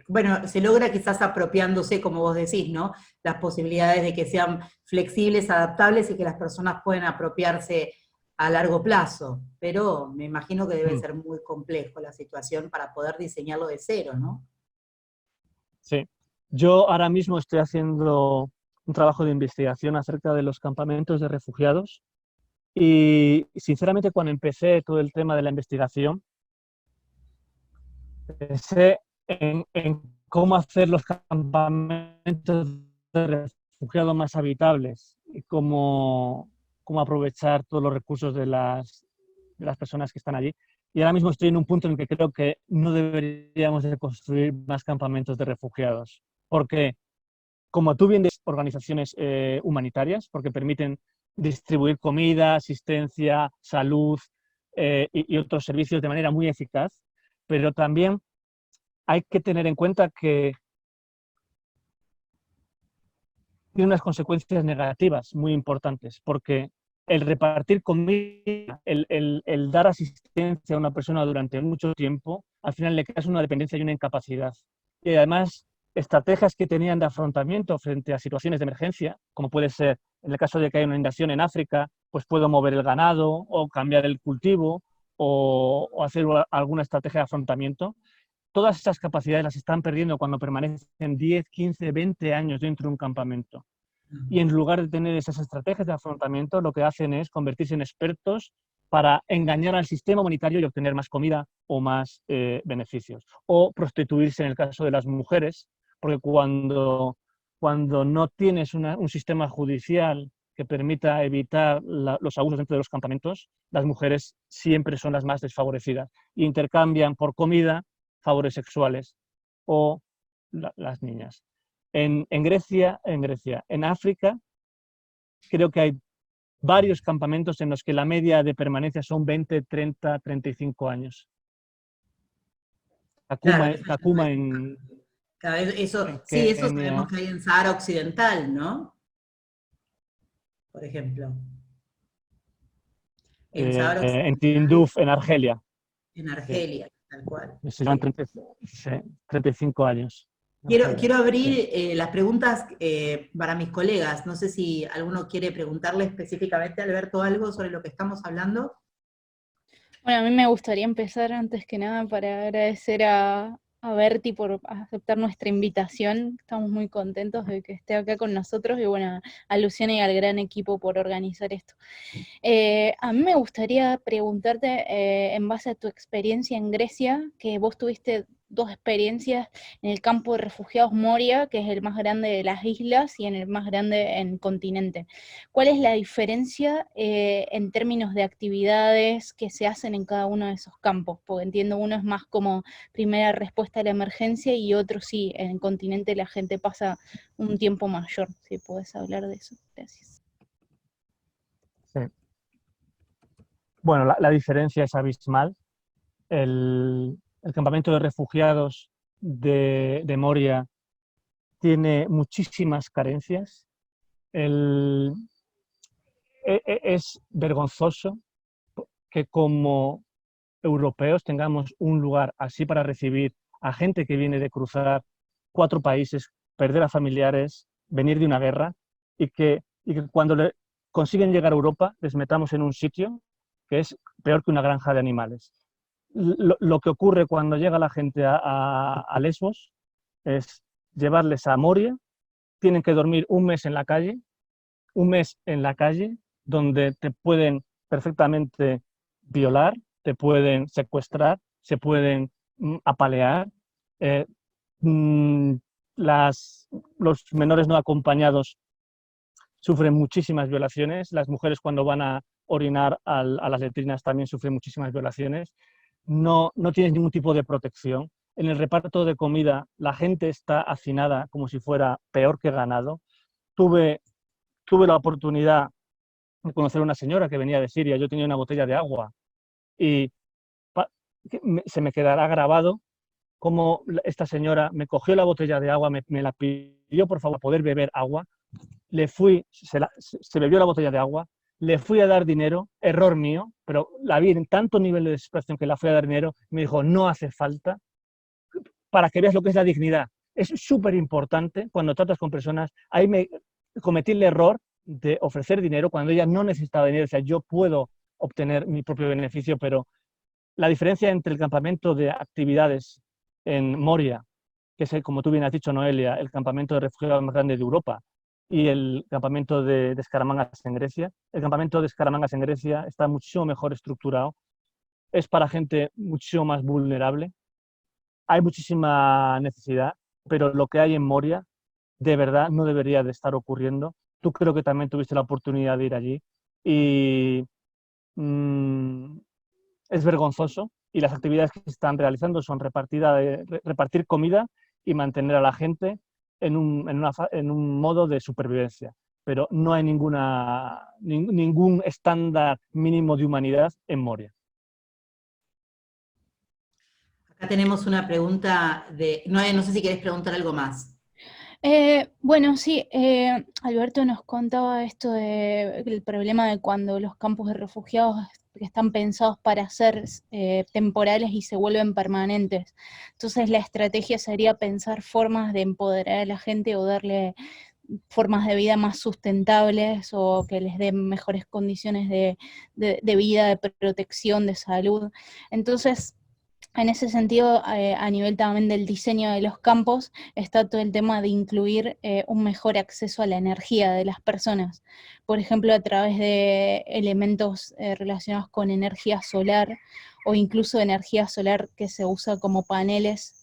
bueno, se logra quizás apropiándose, como vos decís, ¿no? Las posibilidades de que sean flexibles, adaptables y que las personas puedan apropiarse a largo plazo. Pero me imagino que debe Mm, ser muy complejo la situación para poder diseñarlo de cero, ¿no? sí. Yo ahora mismo estoy haciendo un trabajo de investigación acerca de los campamentos de refugiados y sinceramente cuando empecé todo el tema de la investigación, pensé en cómo hacer los campamentos de refugiados más habitables y cómo aprovechar todos los recursos de las personas que están allí. Y ahora mismo estoy en un punto en el que creo que no deberíamos de construir más campamentos de refugiados, porque como tú bien dices, organizaciones humanitarias, porque permiten distribuir comida, asistencia, salud y otros servicios de manera muy eficaz, pero también hay que tener en cuenta que tiene unas consecuencias negativas muy importantes, porque el repartir comida, el dar asistencia a una persona durante mucho tiempo, al final le creas una dependencia y una incapacidad. Y además, estrategias que tenían de afrontamiento frente a situaciones de emergencia, como puede ser en el caso de que haya una inundación en África, pues puedo mover el ganado o cambiar el cultivo o hacer alguna estrategia de afrontamiento. Todas esas capacidades las están perdiendo cuando permanecen 10, 15, 20 años dentro de un campamento. Y en lugar de tener esas estrategias de afrontamiento, lo que hacen es convertirse en expertos para engañar al sistema humanitario y obtener más comida o más beneficios. O prostituirse en el caso de las mujeres, porque cuando no tienes un sistema judicial que permita evitar los abusos dentro de los campamentos, las mujeres siempre son las más desfavorecidas e intercambian por comida favores sexuales o las niñas. En África, creo que hay varios campamentos en los que la media de permanencia son 20, 30, 35 años. Claro, eso ya no Kakuma es en, cada vez eso, en sí, eso sabemos Kenia, que hay en Sahara Occidental, ¿no? Por ejemplo. En Sahara en Occidental, Tinduf, en Argelia. en Sí, Argelia, tal cual. se llevan Sí. 35 años. En Quiero Argelia, sí. abrir las preguntas para mis colegas. No sé si alguno quiere preguntarle específicamente a Alberto algo sobre lo que estamos hablando. Bueno, a mí me gustaría empezar antes que nada para agradecer a Berti por aceptar nuestra invitación. Estamos muy contentos de que esté acá con nosotros y bueno, a Luciana y al gran equipo por organizar esto. A mí me gustaría preguntarte, en base a tu experiencia en Grecia, que vos tuviste 2 experiencias en el campo de refugiados Moria, que es el más grande de las islas, y en el más grande en continente. ¿Cuál es la diferencia en términos de actividades que se hacen en cada uno de esos campos? Porque entiendo uno es más como primera respuesta a la emergencia y otro sí, en continente la gente pasa un tiempo mayor. Si puedes hablar de eso. Gracias. Sí. Bueno, la diferencia es abismal. El campamento de refugiados de Moria tiene muchísimas carencias. Es vergonzoso que como europeos tengamos un lugar así para recibir a gente que viene de cruzar 4 países, perder a familiares, venir de una guerra, y que cuando consiguen llegar a Europa les metamos en un sitio que es peor que una granja de animales. Lo que ocurre cuando llega la gente a Lesbos es llevarles a Moria, tienen que dormir un mes en la calle, donde te pueden perfectamente violar, te pueden secuestrar, se pueden apalear. Eh, mm, los menores no acompañados sufren muchísimas violaciones. Las mujeres cuando van a orinar a las letrinas también sufren muchísimas violaciones. No tienes ningún tipo de protección. En el reparto de comida la gente está hacinada como si fuera peor que ganado. Tuve la oportunidad de conocer a una señora que venía de Siria. Yo tenía una botella de agua y se me quedará grabado cómo esta señora me cogió la botella de agua, me la pidió por favor poder beber agua. Se bebió la botella de agua, le fui a dar dinero, error mío, pero la vi en tanto nivel de desesperación que la fui a dar dinero y me dijo, no hace falta, para que veas lo que es la dignidad. Es súper importante cuando tratas con personas. Ahí me cometí el error de ofrecer dinero cuando ella no necesitaba dinero. O sea, yo puedo obtener mi propio beneficio, pero la diferencia entre el campamento de actividades en Moria, que es, como tú bien has dicho, Noelia, el campamento de refugiados más grande de Europa, y el campamento de Skaramangas en Grecia. El campamento de Skaramangas en Grecia está muchísimo mejor estructurado, es para gente muchísimo más vulnerable, hay muchísima necesidad, pero lo que hay en Moria de verdad no debería de estar ocurriendo. Tú creo que también tuviste la oportunidad de ir allí y es vergonzoso, y las actividades que se están realizando son repartir comida y mantener a la gente en un modo de supervivencia, pero no hay ningún estándar mínimo de humanidad en Moria. Acá tenemos una pregunta de... No sé si querés preguntar algo más. Bueno, sí, Alberto nos contaba esto del problema de cuando los campos de refugiados que están pensados para ser temporales y se vuelven permanentes. Entonces la estrategia sería pensar formas de empoderar a la gente o darle formas de vida más sustentables o que les den mejores condiciones de vida, de protección, de salud. Entonces, en ese sentido, a nivel también del diseño de los campos, está todo el tema de incluir un mejor acceso a la energía de las personas. Por ejemplo, a través de elementos relacionados con energía solar, o incluso energía solar que se usa como paneles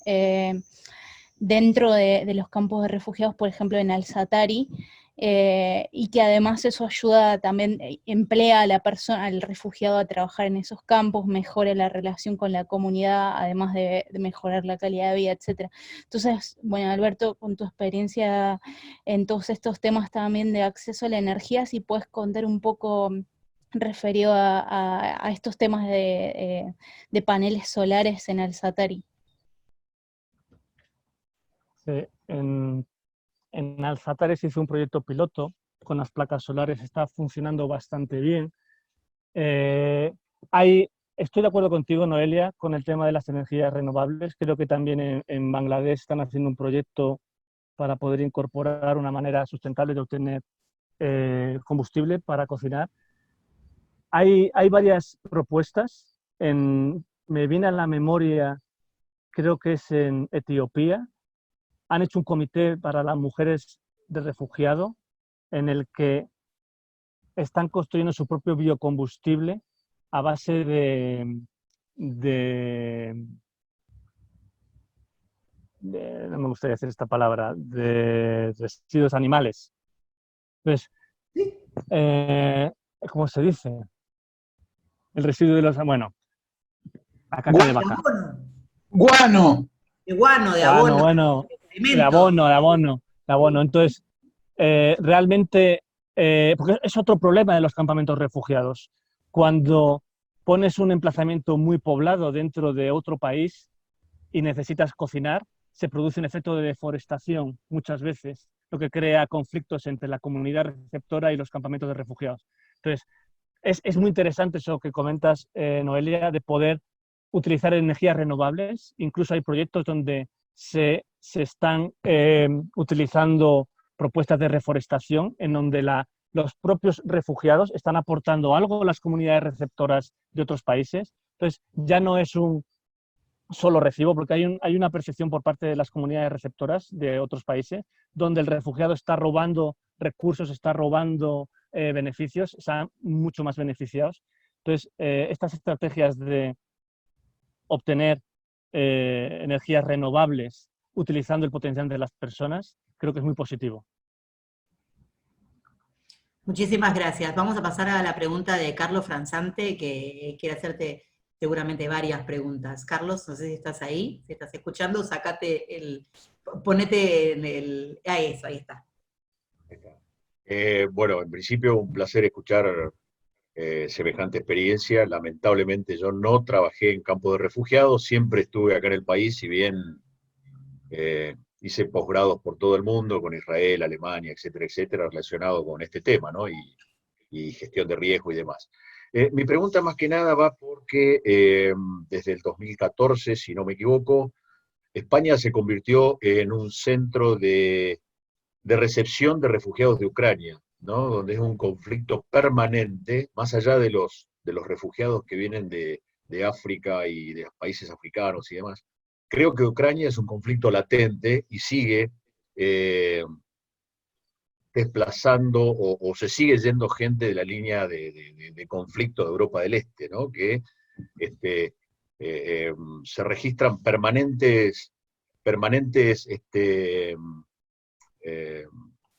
dentro de los campos de refugiados, por ejemplo en Al-Zatari, y que además eso ayuda también, emplea a la persona, al refugiado a trabajar en esos campos, mejora la relación con la comunidad, además de mejorar la calidad de vida, etc. Entonces, bueno, Alberto, con tu experiencia en todos estos temas también de acceso a la energía, si puedes contar un poco referido a estos temas de paneles solares en Al-Zatari. Sí, en Al-Zatari se hizo un proyecto piloto con las placas solares, está funcionando bastante bien. Estoy de acuerdo contigo, Noelia, con el tema de las energías renovables. Creo que también en Bangladesh están haciendo un proyecto para poder incorporar una manera sustentable de obtener combustible para cocinar. Hay varias propuestas. Me viene a la memoria, creo que es en Etiopía, han hecho un comité para las mujeres de refugiado en el que están construyendo su propio biocombustible a base no me gustaría decir esta palabra, de residuos animales. Entonces, ¿cómo se dice? El residuo de los... Bueno, la caca de vaca. Guano. De guano, de abono. Bueno, de abono. Entonces, realmente, porque es otro problema de los campamentos refugiados. Cuando pones un emplazamiento muy poblado dentro de otro país y necesitas cocinar, se produce un efecto de deforestación muchas veces, lo que crea conflictos entre la comunidad receptora y los campamentos de refugiados. Entonces, es muy interesante eso que comentas, Noelia, de poder utilizar energías renovables. Incluso hay proyectos donde se están utilizando propuestas de reforestación en donde los propios refugiados están aportando algo a las comunidades receptoras de otros países. Entonces, ya no es un solo recibo, porque hay una percepción por parte de las comunidades receptoras de otros países, donde el refugiado está robando recursos, está robando beneficios, están mucho más beneficiados. Entonces, estas estrategias de obtener energías renovables utilizando el potencial de las personas, creo que es muy positivo. Muchísimas gracias. Vamos a pasar a la pregunta de Carlos Franzante, que quiere hacerte seguramente varias preguntas. Carlos, no sé si estás ahí, si estás escuchando, ponete en el... ahí está. Bueno, en principio un placer escuchar semejante experiencia. Lamentablemente yo no trabajé en campo de refugiados, siempre estuve acá en el país, si bien hice posgrados por todo el mundo, con Israel, Alemania, etcétera, relacionado con este tema, ¿no? Y gestión de riesgo y demás. Mi pregunta más que nada va porque desde el 2014, si no me equivoco, España se convirtió en un centro de recepción de refugiados de Ucrania, ¿no? Donde es un conflicto permanente, más allá de los refugiados que vienen de África y de países africanos y demás. Creo que Ucrania es un conflicto latente y sigue desplazando o se sigue yendo gente de la línea de conflicto de Europa del Este, ¿no? Que se registran permanentes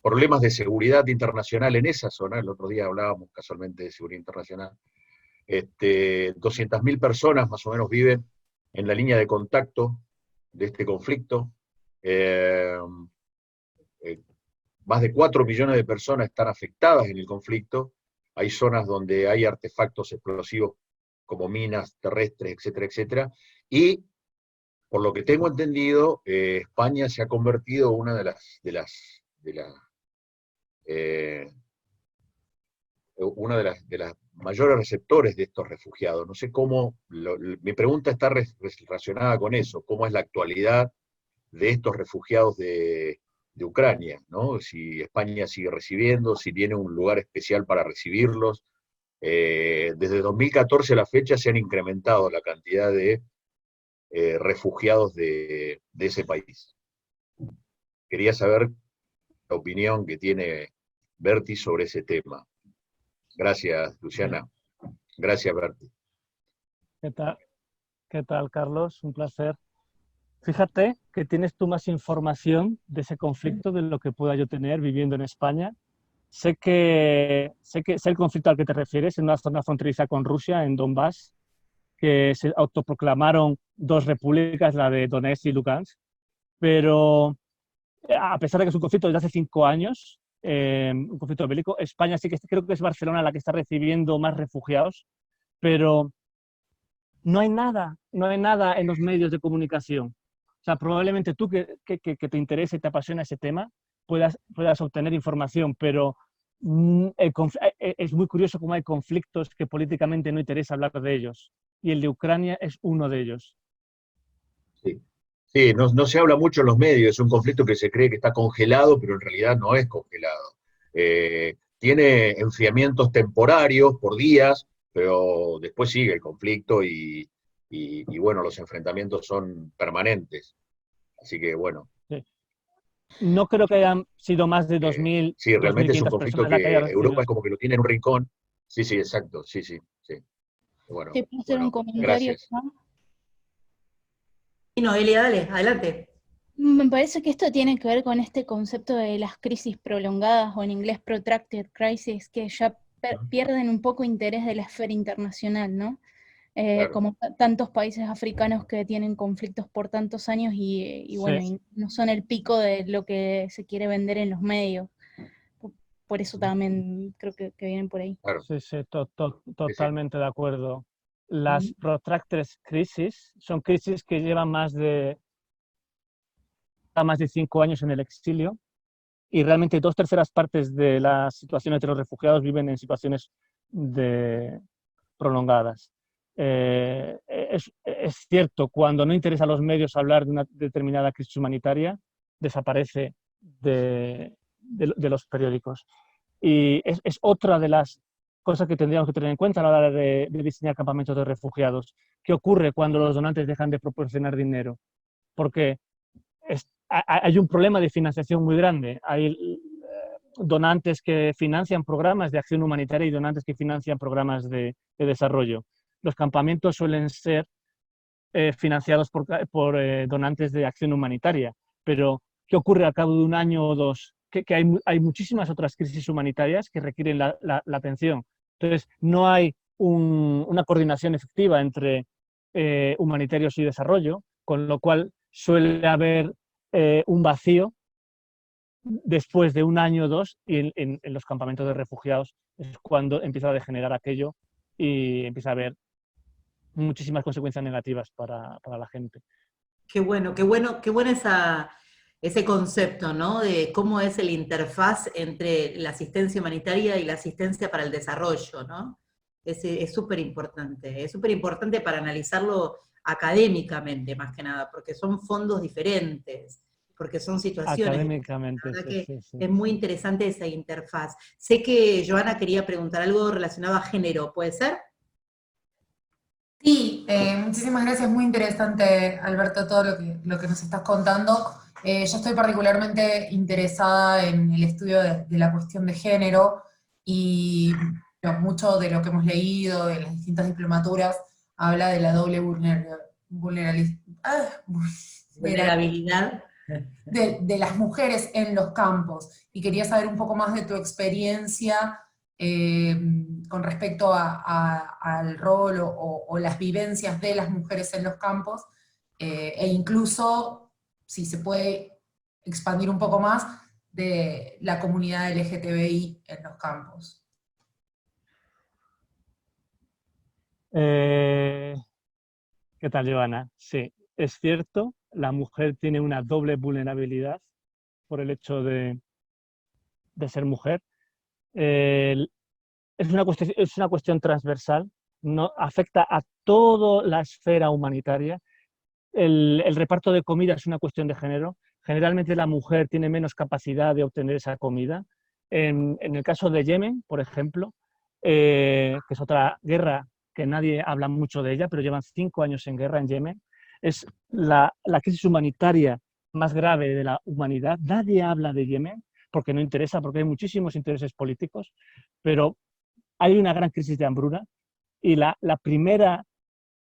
problemas de seguridad internacional en esa zona. El otro día hablábamos casualmente de seguridad internacional. 200.000 personas más o menos viven en la línea de contacto de este conflicto. Más de 4 millones de personas están afectadas en el conflicto. Hay zonas donde hay artefactos explosivos como minas terrestres, etcétera. Y por lo que tengo entendido, España se ha convertido en una de las mayores receptores de estos refugiados. No sé cómo, mi pregunta está relacionada con eso, cómo es la actualidad de estos refugiados de Ucrania, ¿no? Si España sigue recibiendo, si tiene un lugar especial para recibirlos. Desde 2014 a la fecha se han incrementado la cantidad de refugiados de ese país. Quería saber la opinión que tiene Berti sobre ese tema. Gracias, Luciana. Gracias, Berti. ¿Qué tal, Carlos? Un placer. Fíjate que tienes tú más información de ese conflicto de lo que pueda yo tener viviendo en España. Sé el conflicto al que te refieres, en una zona fronteriza con Rusia, en Donbass, que se autoproclamaron dos repúblicas, la de Donetsk y Lugansk, pero a pesar de que es un conflicto desde hace 5 años, un conflicto bélico, España sí que creo que es Barcelona la que está recibiendo más refugiados, pero no hay nada en los medios de comunicación. O sea, probablemente tú que te interese y te apasiona ese tema puedas obtener información, pero es muy curioso cómo hay conflictos que políticamente no interesa hablar de ellos, y el de Ucrania es uno de ellos. Sí, no se habla mucho en los medios, es un conflicto que se cree que está congelado, pero en realidad no es congelado. Tiene enfriamientos temporarios por días, pero después sigue el conflicto y bueno, los enfrentamientos son permanentes. Así que bueno. Sí. No creo que hayan sido más de 2.000. Sí, realmente es un conflicto que Europa es como que lo tiene en un rincón. Sí, exacto, sí. Bueno, ¿Te puedo hacer un comentario? Gracias. Y Noelia, dale, adelante. Me parece que esto tiene que ver con este concepto de las crisis prolongadas, o en inglés protracted crisis, que ya pierden un poco interés de la esfera internacional, ¿no? Claro. Como tantos países africanos que tienen conflictos por tantos años y bueno, Sí. y no son el pico de lo que se quiere vender en los medios. Por eso también creo que vienen por ahí. Claro. Sí, totalmente de acuerdo. Las protracted crisis son crisis que llevan más de 5 años en el exilio, y realmente 2/3 partes de las situaciones de los refugiados viven en situaciones prolongadas. Es cierto, cuando no interesa a los medios hablar de una determinada crisis humanitaria, desaparece de los periódicos. Y es otra de las cosas que tendríamos que tener en cuenta a la hora de diseñar campamentos de refugiados. ¿Qué ocurre cuando los donantes dejan de proporcionar dinero? Porque hay un problema de financiación muy grande. Hay donantes que financian programas de acción humanitaria y donantes que financian programas de desarrollo. Los campamentos suelen ser financiados por donantes de acción humanitaria, pero ¿qué ocurre al cabo de un año o dos? Que hay muchísimas otras crisis humanitarias que requieren la atención. Entonces, no hay una coordinación efectiva entre humanitarios y desarrollo, con lo cual suele haber un vacío después de un año o dos, y en los campamentos de refugiados es cuando empieza a degenerar aquello y empieza a haber muchísimas consecuencias negativas para la gente. Qué bueno ese concepto, ¿no? De cómo es el interfaz entre la asistencia humanitaria y la asistencia para el desarrollo, ¿no? Es súper importante para analizarlo académicamente, más que nada, porque son fondos diferentes, porque son situaciones. Académicamente, la verdad sí. Es muy interesante esa interfaz. Sé que Joana quería preguntar algo relacionado a género, ¿puede ser? Sí, muchísimas gracias, muy interesante, Alberto, todo lo que nos estás contando. Yo estoy particularmente interesada en el estudio de la cuestión de género, y mucho de lo que hemos leído en las distintas diplomaturas habla de la doble vulnerabilidad de las mujeres en los campos, y quería saber un poco más de tu experiencia con respecto al rol o las vivencias de las mujeres en los campos, e incluso, si se puede expandir un poco más, de la comunidad LGTBI en los campos. ¿Qué tal, Joana? Sí, es cierto, la mujer tiene una doble vulnerabilidad por el hecho de ser mujer. Es una cuestión transversal, no, afecta a toda la esfera humanitaria. El reparto de comida es una cuestión de género. Generalmente la mujer tiene menos capacidad de obtener esa comida. En el caso de Yemen, por ejemplo, que es otra guerra que nadie habla mucho de ella, pero llevan 5 años en guerra en Yemen, es la crisis humanitaria más grave de la humanidad. Nadie habla de Yemen porque no interesa, porque hay muchísimos intereses políticos, pero hay una gran crisis de hambruna, y la primera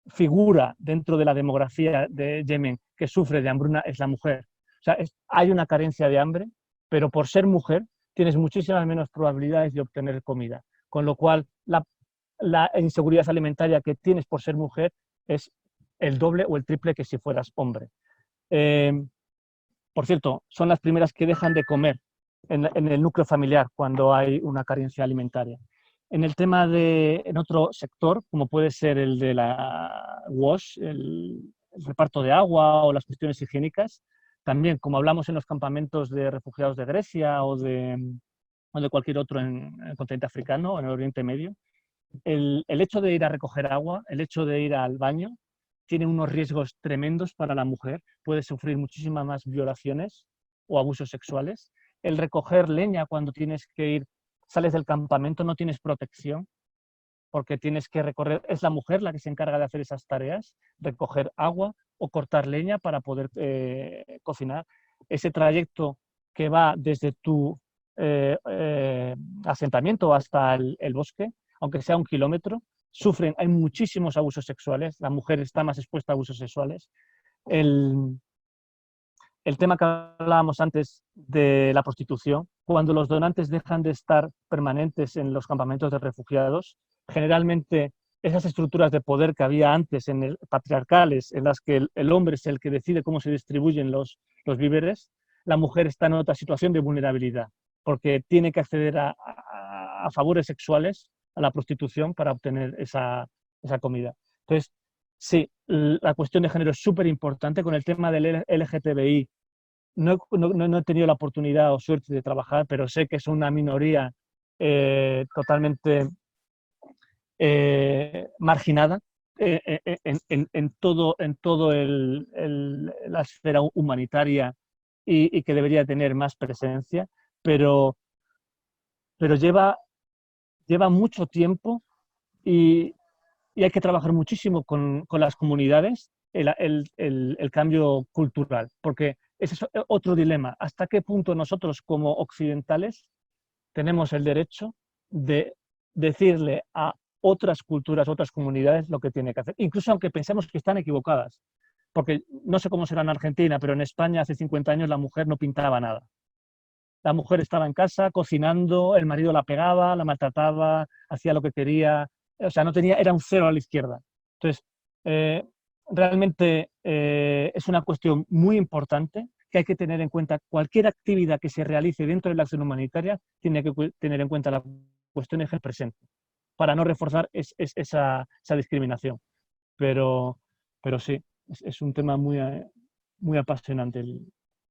figura dentro de la demografía de Yemen que sufre de hambruna es la mujer. O sea, hay una carencia de hambre, pero por ser mujer tienes muchísimas menos probabilidades de obtener comida, con lo cual la inseguridad alimentaria que tienes por ser mujer es el doble o el triple que si fueras hombre. Por cierto, son las primeras que dejan de comer en el núcleo familiar cuando hay una carencia alimentaria. En otro sector, como puede ser el de la WASH, el reparto de agua o las cuestiones higiénicas, también, como hablamos en los campamentos de refugiados de Grecia o de cualquier otro en el continente africano o en el Oriente Medio, el hecho de ir a recoger agua, el hecho de ir al baño, tiene unos riesgos tremendos para la mujer. Puede sufrir muchísimas más violaciones o abusos sexuales. El recoger leña cuando tienes que ir, sales del campamento, no tienes protección, porque tienes que recorrer, es la mujer la que se encarga de hacer esas tareas, recoger agua o cortar leña para poder cocinar. Ese trayecto que va desde tu asentamiento hasta el bosque, aunque sea 1 kilómetro, hay muchísimos abusos sexuales, la mujer está más expuesta a abusos sexuales. El tema que hablábamos antes de la prostitución, cuando los donantes dejan de estar permanentes en los campamentos de refugiados, generalmente esas estructuras de poder que había antes, patriarcales, en las que el hombre es el que decide cómo se distribuyen los víveres, la mujer está en otra situación de vulnerabilidad, porque tiene que acceder a favores sexuales, a la prostitución, para obtener esa comida. Entonces, sí, la cuestión de género es súper importante. Con el tema del LGTBI no he tenido la oportunidad o suerte de trabajar, pero sé que es una minoría totalmente marginada en todo la esfera humanitaria y que debería tener más presencia, pero lleva mucho tiempo y hay que trabajar muchísimo con las comunidades el cambio cultural, porque ese es otro dilema. ¿Hasta qué punto nosotros como occidentales tenemos el derecho de decirle a otras culturas, otras comunidades lo que tiene que hacer? Incluso aunque pensemos que están equivocadas, porque no sé cómo será en Argentina, pero en España hace 50 años la mujer no pintaba nada. La mujer estaba en casa cocinando, el marido la pegaba, la maltrataba, hacía lo que quería, o sea, no tenía, era un cero a la izquierda. Entonces, realmente es una cuestión muy importante que hay que tener en cuenta. Cualquier actividad que se realice dentro de la acción humanitaria tiene que tener en cuenta la cuestión de género presente para no reforzar esa discriminación. Pero sí, es un tema muy apasionante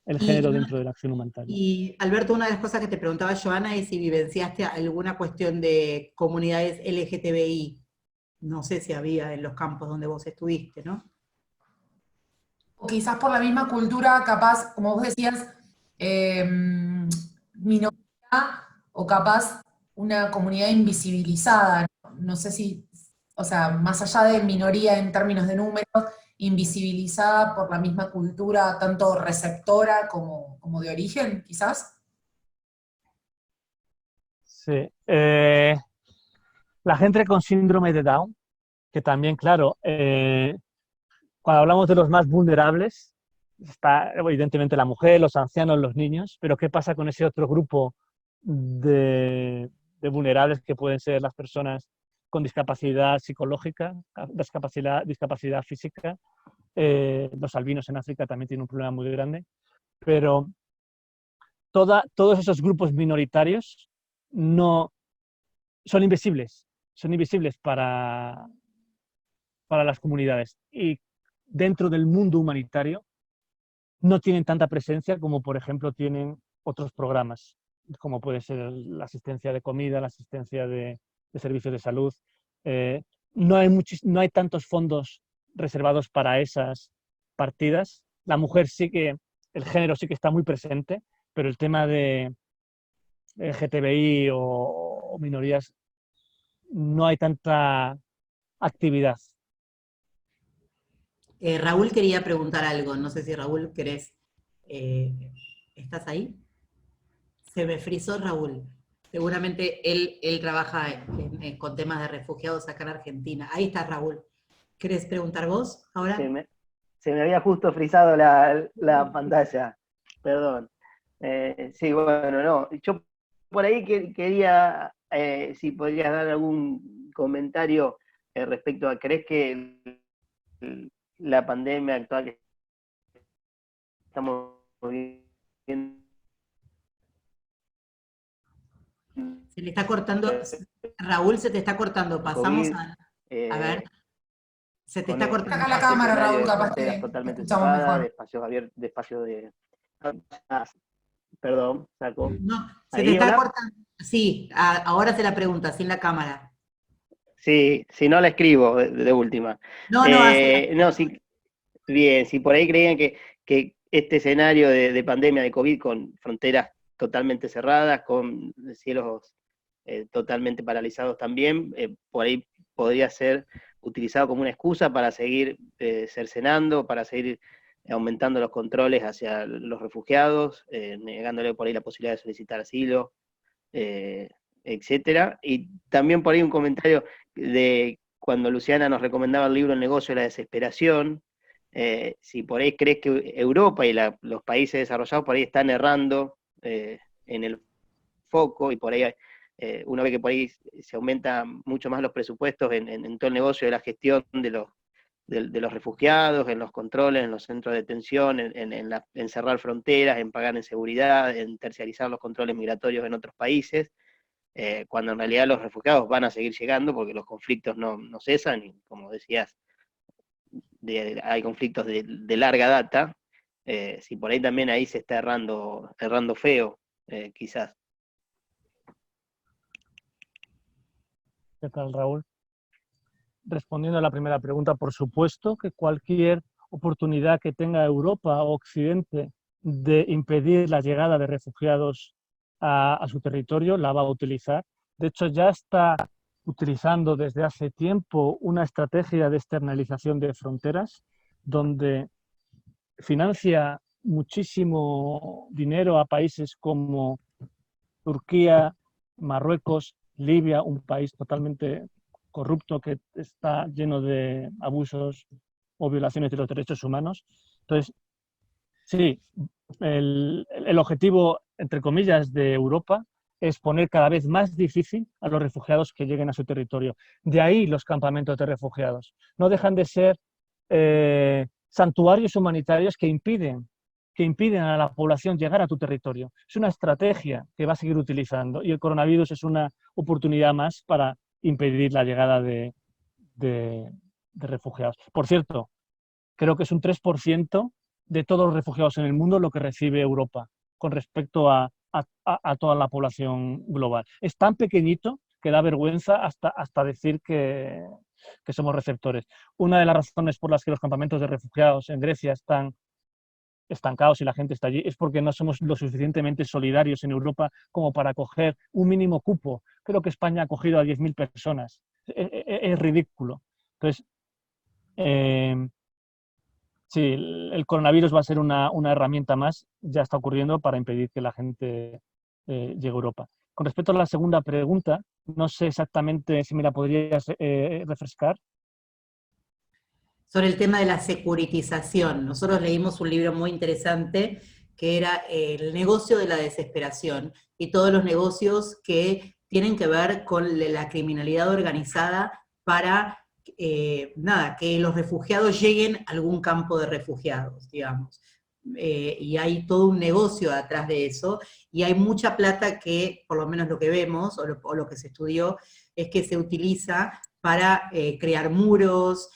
el género dentro de la acción humanitaria. Y Alberto, una de las cosas que te preguntaba Joana es si vivenciaste alguna cuestión de comunidades LGTBI. No sé si había en los campos donde vos estuviste, ¿no? O quizás por la misma cultura, capaz, como vos decías, minoría o capaz una comunidad invisibilizada. No sé si, o sea, más allá de minoría en términos de números, invisibilizada por la misma cultura, tanto receptora como de origen, quizás. Sí. La gente con síndrome de Down, que también, claro, cuando hablamos de los más vulnerables, está evidentemente la mujer, los ancianos, los niños, pero ¿qué pasa con ese otro grupo de vulnerables que pueden ser las personas con discapacidad psicológica, discapacidad física? Los albinos en África también tienen un problema muy grande, pero todos esos grupos minoritarios no son invisibles para las comunidades y dentro del mundo humanitario no tienen tanta presencia como, por ejemplo, tienen otros programas, como puede ser la asistencia de comida, la asistencia de servicios de salud. No hay tantos fondos reservados para esas partidas. La mujer sí que, el género sí que está muy presente, pero el tema de LGTBI o minorías no hay tanta actividad. Raúl quería preguntar algo, no sé si Raúl querés, ¿estás ahí? Se me frizó Raúl. Seguramente él trabaja con temas de refugiados acá en Argentina. Ahí está Raúl. ¿Querés preguntar vos ahora? Se me había justo frizado la pantalla, perdón. Sí, bueno, no. Yo por ahí quería, si podrías dar algún comentario respecto a, ¿crees que la pandemia actual que estamos viviendo... Se le está cortando, Raúl, se te está cortando. Pasamos a ver. Se te está cortando. Acá la cámara, Raúl, capaz que totalmente escuchamos mejor. De espacios abiertos, de espacios de... Perdón, saco. No, se te está cortando. Sí, ahora se la pregunta, sin la cámara. Sí, si no la escribo de última. No, sí, bien, si por ahí creían que este escenario de pandemia de COVID con fronteras totalmente cerradas, con cielos totalmente paralizados también, por ahí podría ser utilizado como una excusa para seguir cercenando, para seguir aumentando los controles hacia los refugiados, negándole por ahí la posibilidad de solicitar asilo, etcétera. Y también por ahí un comentario de cuando Luciana nos recomendaba el libro El negocio de la desesperación, si por ahí crees que Europa y los países desarrollados por ahí están errando en el foco, y por ahí uno ve que por ahí se aumentan mucho más los presupuestos en todo el negocio de la gestión de los refugiados, en los controles, en los centros de detención, en cerrar fronteras, en pagar en seguridad, en terciarizar los controles migratorios en otros países, cuando en realidad los refugiados van a seguir llegando porque los conflictos no cesan, y como decías, hay conflictos de larga data, si por ahí también ahí se está errando feo, quizás. ¿Qué tal, Raúl? Respondiendo a la primera pregunta, por supuesto que cualquier oportunidad que tenga Europa o Occidente de impedir la llegada de refugiados a su territorio la va a utilizar. De hecho, ya está utilizando desde hace tiempo una estrategia de externalización de fronteras, donde financia muchísimo dinero a países como Turquía, Marruecos, Libia, un país totalmente corrupto que está lleno de abusos o violaciones de los derechos humanos. Entonces, sí, el objetivo, entre comillas, de Europa es poner cada vez más difícil a los refugiados que lleguen a su territorio. De ahí los campamentos de refugiados. No dejan de ser santuarios humanitarios que impiden a la población llegar a tu territorio. Es una estrategia que va a seguir utilizando y el coronavirus es una oportunidad más para impedir la llegada de refugiados. Por cierto, creo que es un 3% de todos los refugiados en el mundo lo que recibe Europa con respecto a toda la población global. Es tan pequeñito que da vergüenza hasta decir que somos receptores. Una de las razones por las que los campamentos de refugiados en Grecia están estancados y la gente está allí es porque no somos lo suficientemente solidarios en Europa como para acoger un mínimo cupo. Creo que España ha acogido a 10.000 personas. Es ridículo. Entonces, sí, el coronavirus va a ser una herramienta más, ya está ocurriendo, para impedir que la gente llegue a Europa. Con respecto a la segunda pregunta, no sé exactamente si me la podrías refrescar. Sobre el tema de la securitización. Nosotros leímos un libro muy interesante que era El negocio de la desesperación y todos los negocios que tienen que ver con la criminalidad organizada para que los refugiados lleguen a algún campo de refugiados, digamos. Y hay todo un negocio atrás de eso, y hay mucha plata que, por lo menos lo que vemos, o lo que se estudió, es que se utiliza para crear muros,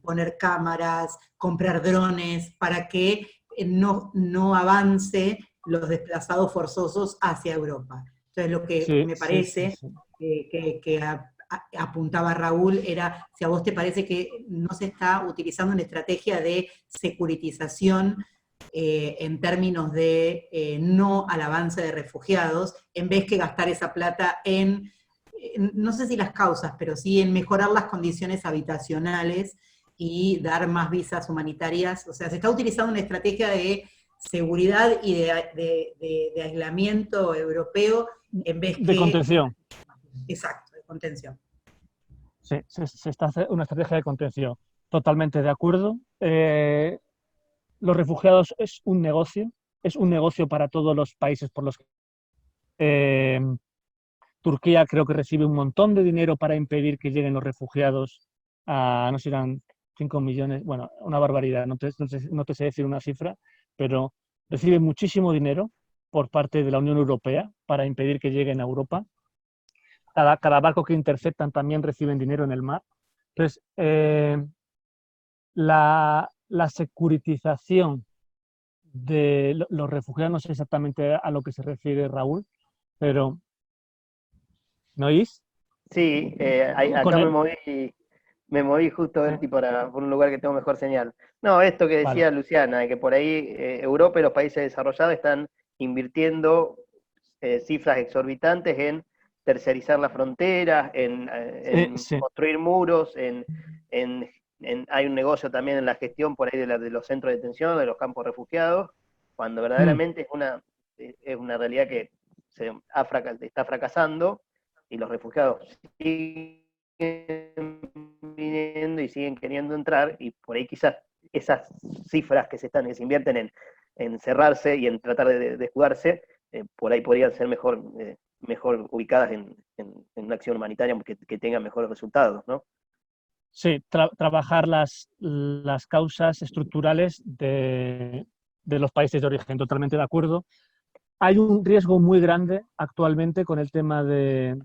poner cámaras, comprar drones, para que no avance los desplazados forzosos hacia Europa. Entonces lo que me parece que apuntaba Raúl era si a vos te parece que no se está utilizando una estrategia de securitización en términos de no al avance de refugiados, en vez que gastar esa plata en no sé si las causas, pero sí en mejorar las condiciones habitacionales y dar más visas humanitarias. O sea, se está utilizando una estrategia de seguridad y de aislamiento europeo en vez de contención. Exacto, de contención. Sí, se está haciendo una estrategia de contención. Totalmente de acuerdo. Los refugiados es un negocio para todos los países por los que... Turquía creo que recibe un montón de dinero para impedir que lleguen los refugiados a, no sé, eran 5 millones, bueno, una barbaridad, no te sé decir una cifra, pero recibe muchísimo dinero por parte de la Unión Europea para impedir que lleguen a Europa. Cada barco que interceptan también reciben dinero en el mar. Entonces, la securitización de los refugiados, no sé exactamente a lo que se refiere Raúl, pero... ¿Me oís? Sí, acá me moví justo a ver si por un lugar que tengo mejor señal. No, esto que decía Luciana, de que por ahí Europa y los países desarrollados están invirtiendo cifras exorbitantes en tercerizar las fronteras, en construir muros, hay un negocio también en la gestión por ahí de los centros de detención, de los campos refugiados, cuando verdaderamente es una realidad que está fracasando, y los refugiados siguen viniendo y siguen queriendo entrar, y por ahí quizás esas cifras que se invierten en cerrarse y en tratar de escudarse, por ahí podrían ser mejor ubicadas en una acción humanitaria que tenga mejores resultados, ¿no? Sí, trabajar las causas estructurales de los países de origen, totalmente de acuerdo. Hay un riesgo muy grande actualmente con el tema de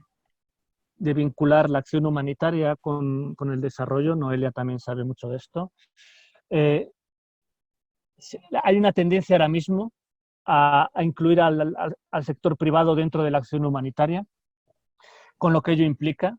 de vincular la acción humanitaria con el desarrollo. Noelia también sabe mucho de esto. Hay una tendencia ahora mismo a incluir al sector privado dentro de la acción humanitaria, con lo que ello implica.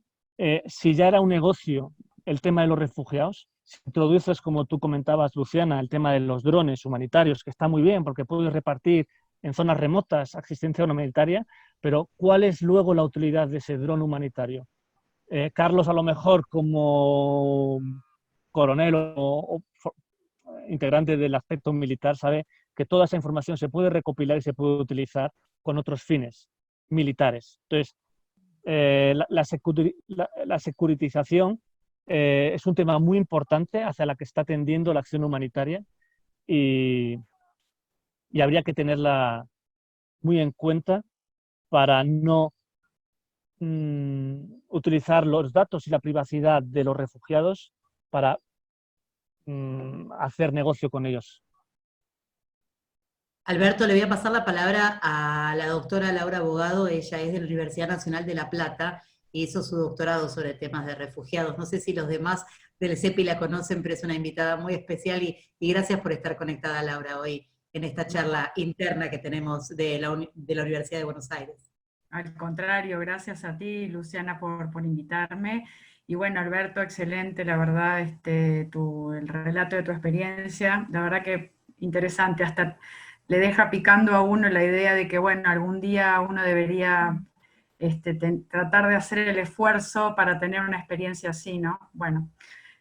Si ya era un negocio el tema de los refugiados, si introduces, como tú comentabas, Luciana, el tema de los drones humanitarios, que está muy bien porque puedes repartir en zonas remotas asistencia humanitaria, pero ¿cuál es luego la utilidad de ese dron humanitario? Carlos, a lo mejor como coronel o integrante del aspecto militar, sabe que toda esa información se puede recopilar y se puede utilizar con otros fines militares. Entonces, la securitización es un tema muy importante hacia la que está tendiendo la acción humanitaria y habría que tenerla muy en cuenta para no utilizar los datos y la privacidad de los refugiados para hacer negocio con ellos. Alberto, le voy a pasar la palabra a la doctora Laura Bogado. Ella es de la Universidad Nacional de La Plata y hizo su doctorado sobre temas de refugiados. No sé si los demás del CEPI la conocen, pero es una invitada muy especial y gracias por estar conectada, Laura, hoy en esta charla interna que tenemos de la Universidad de Buenos Aires. Al contrario, gracias a ti, Luciana, por invitarme. Y bueno, Alberto, excelente, la verdad, el relato de tu experiencia, la verdad que interesante, hasta le deja picando a uno la idea de que, bueno, algún día uno debería tratar de hacer el esfuerzo para tener una experiencia así, ¿no? Bueno,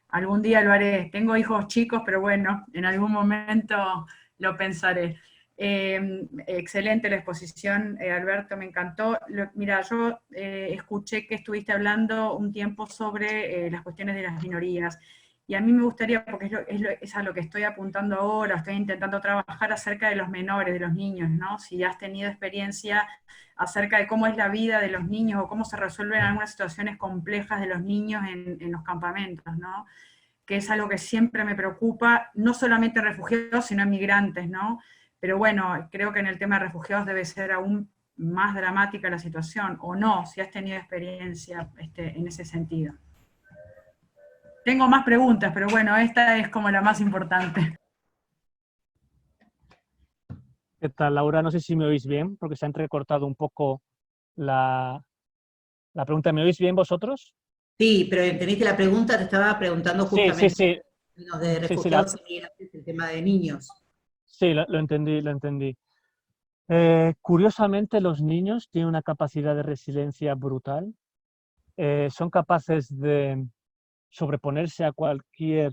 algún día lo haré. Tengo hijos chicos, pero bueno, en algún momento lo pensaré. Excelente la exposición, Alberto, me encantó. Mira, yo escuché que estuviste hablando un tiempo sobre las cuestiones de las minorías, y a mí me gustaría, porque es a lo que estoy apuntando ahora, estoy intentando trabajar acerca de los menores, de los niños, ¿no? Si has tenido experiencia acerca de cómo es la vida de los niños, o cómo se resuelven algunas situaciones complejas de los niños en los campamentos, ¿no? Que es algo que siempre me preocupa, no solamente en refugiados, sino en migrantes, ¿no? Pero bueno, creo que en el tema de refugiados debe ser aún más dramática la situación, o no, si has tenido experiencia en ese sentido. Tengo más preguntas, pero bueno, esta es como la más importante. ¿Qué tal, Laura? No sé si me oís bien, porque se ha entrecortado un poco la pregunta. ¿Me oís bien vosotros? Sí, pero entendiste la pregunta, te estaba preguntando justamente sí. De refugiados y migrantes, el tema de niños. Sí, lo entendí. Curiosamente, los niños tienen una capacidad de resiliencia brutal. Son capaces de sobreponerse a cualquier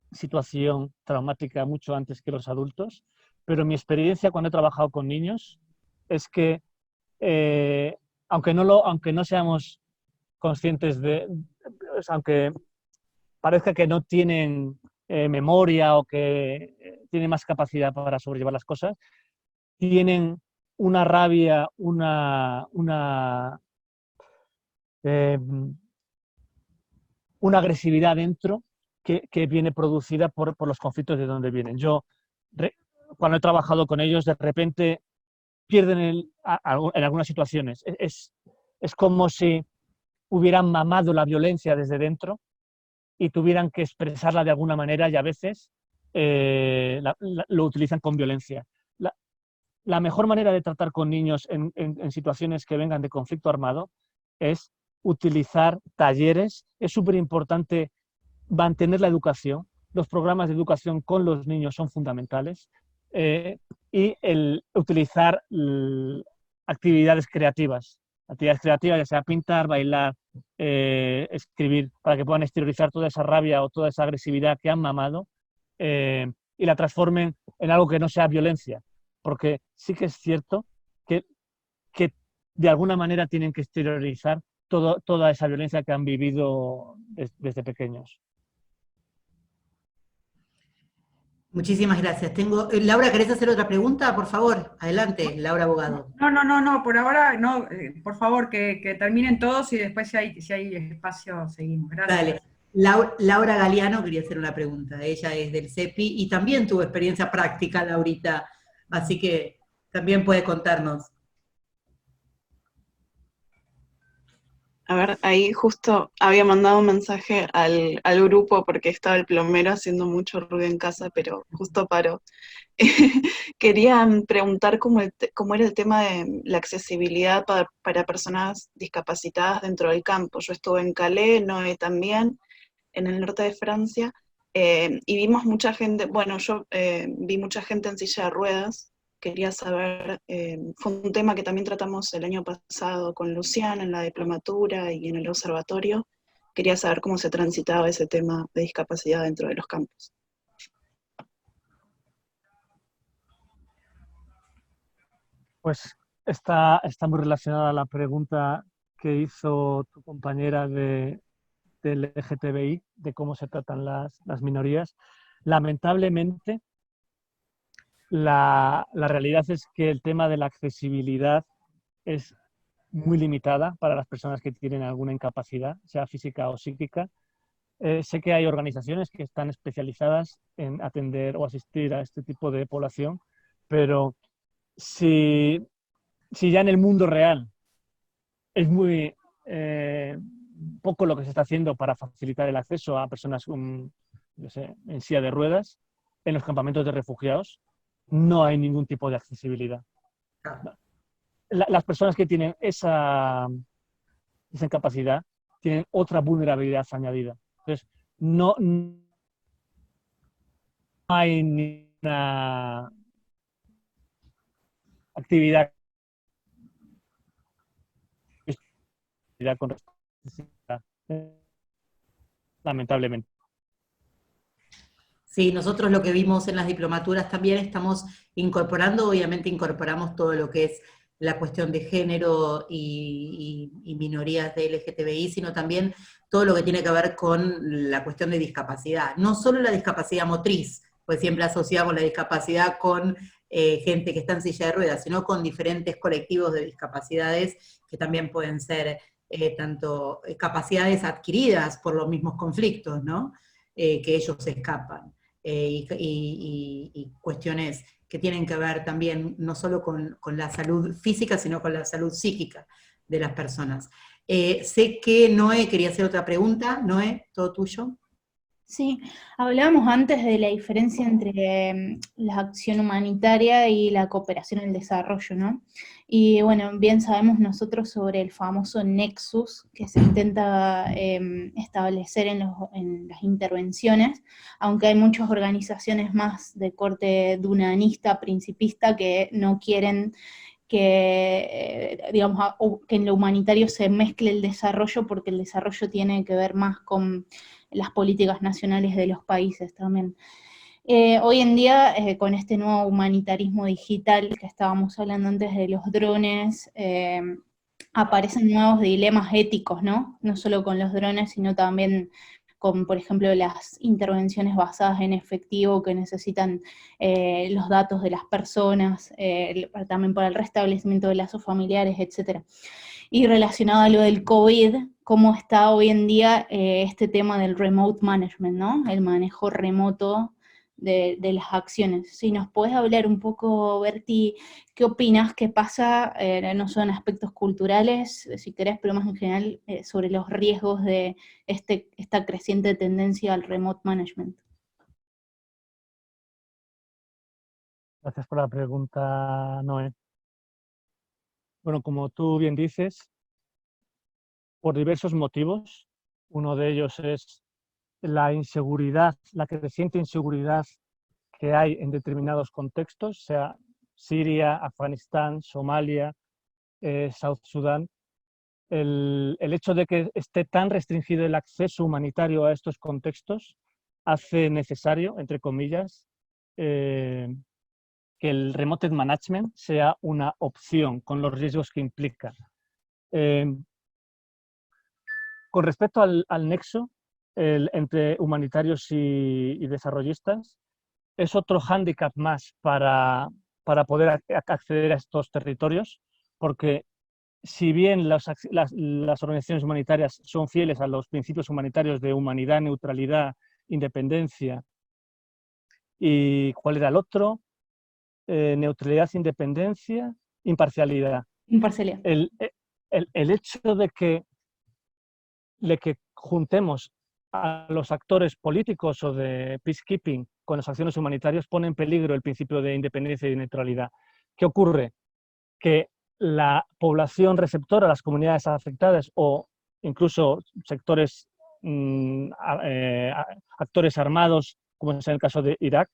situación traumática mucho antes que los adultos, pero mi experiencia cuando he trabajado con niños es que, aunque no seamos conscientes aunque parezca que no tienen memoria o que tienen más capacidad para sobrellevar las cosas, tienen una rabia, una agresividad dentro que viene producida por los conflictos de donde vienen. Yo, cuando he trabajado con ellos, de repente pierden en algunas situaciones. Es como si hubieran mamado la violencia desde dentro y tuvieran que expresarla de alguna manera, y a veces lo utilizan con violencia. La mejor manera de tratar con niños en situaciones que vengan de conflicto armado es utilizar talleres. Es súper importante mantener la educación. Los programas de educación con los niños son fundamentales. Y utilizar actividades creativas, ya sea pintar, bailar, escribir, para que puedan exteriorizar toda esa rabia o toda esa agresividad que han mamado y la transformen en algo que no sea violencia. Porque sí que es cierto que de alguna manera tienen que exteriorizar toda esa violencia que han vivido desde pequeños. Muchísimas gracias. Laura, ¿querés hacer otra pregunta? Por favor, adelante, Laura Bogado. No, por ahora no, por favor, que terminen todos y después si hay espacio seguimos. Gracias. Dale. Laura Galeano quería hacer una pregunta. Ella es del CEPI y también tuvo experiencia práctica, Laurita, así que también puede contarnos. A ver, ahí justo había mandado un mensaje al grupo porque estaba el plomero haciendo mucho ruido en casa, pero justo paró. Quería preguntar cómo era el tema de la accesibilidad para personas discapacitadas dentro del campo. Yo estuve en Calais, Noé también, en el norte de Francia, y vimos mucha gente, bueno, yo vi mucha gente en silla de ruedas. Quería saber, fue un tema que también tratamos el año pasado con Luciana en la diplomatura y en el observatorio. Quería saber cómo se transitaba ese tema de discapacidad dentro de los campos. Pues está muy relacionada a la pregunta que hizo tu compañera del LGTBI, de cómo se tratan las minorías. Lamentablemente, la realidad es que el tema de la accesibilidad es muy limitada para las personas que tienen alguna incapacidad, sea física o psíquica. Sé que hay organizaciones que están especializadas en atender o asistir a este tipo de población, pero si ya en el mundo real es muy poco lo que se está haciendo para facilitar el acceso a personas yo sé, en silla de ruedas, en los campamentos de refugiados no hay ningún tipo de accesibilidad. Las personas que tienen esa incapacidad tienen otra vulnerabilidad añadida. Entonces, no hay ninguna actividad con responsabilidad, lamentablemente. Sí, nosotros lo que vimos en las diplomaturas también estamos incorporando, obviamente incorporamos todo lo que es la cuestión de género y minorías de LGTBI, sino también todo lo que tiene que ver con la cuestión de discapacidad. No solo la discapacidad motriz, pues siempre asociamos la discapacidad con gente que está en silla de ruedas, sino con diferentes colectivos de discapacidades que también pueden ser tanto capacidades adquiridas por los mismos conflictos, ¿no? Que ellos escapan. Y cuestiones que tienen que ver también no solo con la salud física, sino con la salud psíquica de las personas. Sé que Noé quería hacer otra pregunta. Noé, todo tuyo. Sí, hablábamos antes de la diferencia entre la acción humanitaria y la cooperación en el desarrollo, ¿no? Y bueno, bien sabemos nosotros sobre el famoso nexus que se intenta establecer en las intervenciones, aunque hay muchas organizaciones más de corte dunanista, principista, que no quieren que, digamos, que en lo humanitario se mezcle el desarrollo, porque el desarrollo tiene que ver más con las políticas nacionales de los países también. Hoy en día, con este nuevo humanitarismo digital que estábamos hablando antes de los drones, aparecen nuevos dilemas éticos, ¿no? No solo con los drones, sino también con, por ejemplo, las intervenciones basadas en efectivo que necesitan los datos de las personas, también para el restablecimiento de lazos familiares, etc. Y relacionado a lo del COVID, cómo está hoy en día este tema del remote management, ¿no? El manejo remoto de las acciones. Si nos puedes hablar un poco, Berti, ¿qué opinas que pasa, no solo en aspectos culturales, si querés, pero más en general, sobre los riesgos de esta creciente tendencia al remote management? Gracias por la pregunta, Noé. Bueno, como tú bien dices, por diversos motivos, uno de ellos es la inseguridad, la creciente inseguridad que hay en determinados contextos, sea Siria, Afganistán, Somalia, South Sudán. El hecho de que esté tan restringido el acceso humanitario a estos contextos hace necesario, entre comillas, que el remote management sea una opción con los riesgos que implica. Con respecto al nexo entre humanitarios y desarrollistas, es otro hándicap más para poder acceder a estos territorios, porque si bien las organizaciones humanitarias son fieles a los principios humanitarios de humanidad, neutralidad, independencia, ¿y cuál era el otro? Neutralidad, independencia, imparcialidad. Imparcialidad. El hecho de que posible que juntemos a los actores políticos o de peacekeeping con las acciones humanitarias pone en peligro el principio de independencia y neutralidad. ¿Qué ocurre? Que la población receptora, las comunidades afectadas o incluso sectores, actores armados, como es en el caso de Irak,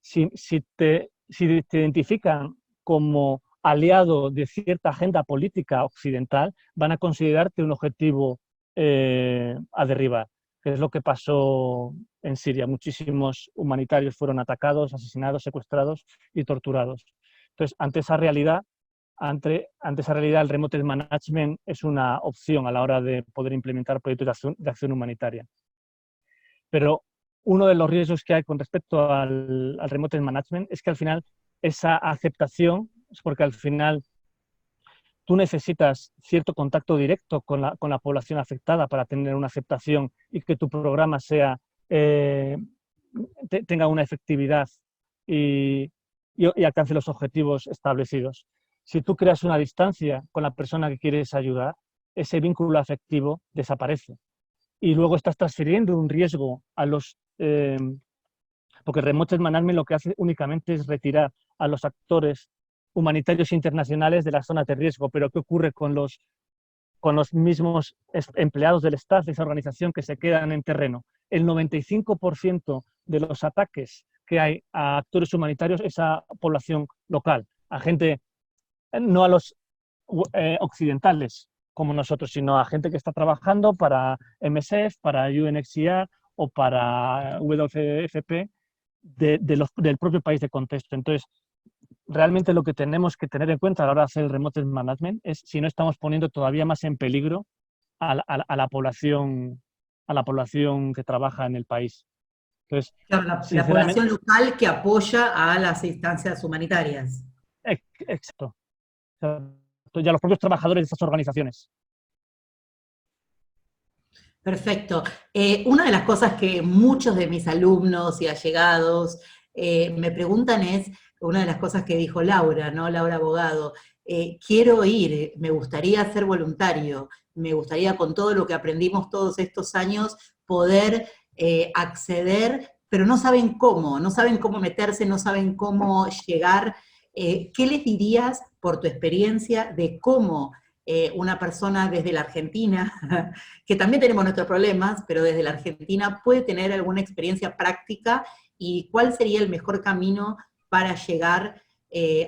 si te identifican como aliado de cierta agenda política occidental, van a considerarte un objetivo a derribar, que es lo que pasó en Siria. Muchísimos humanitarios fueron atacados, asesinados, secuestrados y torturados. Entonces, ante esa realidad, el remote management es una opción a la hora de poder implementar proyectos de acción humanitaria. Pero uno de los riesgos que hay con respecto al remote management es que al final esa aceptación, es porque al final tú necesitas cierto contacto directo con la población afectada para tener una aceptación y que tu programa sea, tenga una efectividad y alcance los objetivos establecidos. Si tú creas una distancia con la persona que quieres ayudar, ese vínculo afectivo desaparece. Y luego estás transfiriendo un riesgo a los... porque el remote management lo que hace únicamente es retirar a los actores humanitarios internacionales de las zonas de riesgo. Pero ¿qué ocurre con los mismos empleados del staff de esa organización que se quedan en terreno? El 95% de los ataques que hay a actores humanitarios es a población local, a gente, no a los occidentales como nosotros, sino a gente que está trabajando para MSF, para UNHCR o para WFP del propio país de contexto. Entonces, realmente lo que tenemos que tener en cuenta a la hora de hacer el remote management es si no estamos poniendo todavía más en peligro a la población que trabaja en el país. Entonces, claro, la población local que apoya a las instancias humanitarias. Exacto. Y a los propios trabajadores de estas organizaciones. Perfecto. Una de las cosas que muchos de mis alumnos y allegados me preguntan es, una de las cosas que dijo Laura, ¿no? Laura Abogado, quiero ir, me gustaría ser voluntario, me gustaría con todo lo que aprendimos todos estos años poder acceder, pero no saben cómo meterse, no saben cómo llegar. ¿Qué les dirías por tu experiencia de cómo una persona desde la Argentina, que también tenemos nuestros problemas, pero desde la Argentina puede tener alguna experiencia práctica y cuál sería el mejor camino para llegar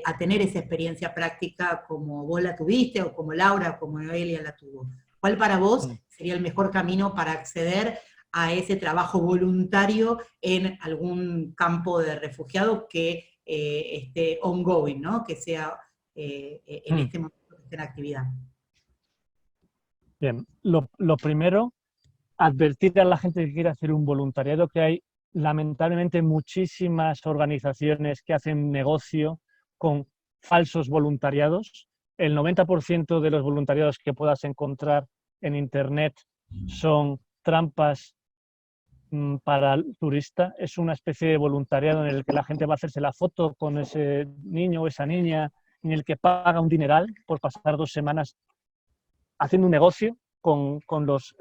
a tener esa experiencia práctica como vos la tuviste, o como Laura, o como Noelia la tuvo? ¿Cuál para vos sería el mejor camino para acceder a ese trabajo voluntario en algún campo de refugiado que esté ongoing, ¿no? Que sea en este momento que esté en actividad? Bien, lo primero, advertir a la gente que quiere hacer un voluntariado que hay lamentablemente muchísimas organizaciones que hacen negocio con falsos voluntariados. El 90% de los voluntariados que puedas encontrar en Internet son trampas para el turista. Es una especie de voluntariado en el que la gente va a hacerse la foto con ese niño o esa niña, en el que paga un dineral por pasar 2 semanas haciendo un negocio con los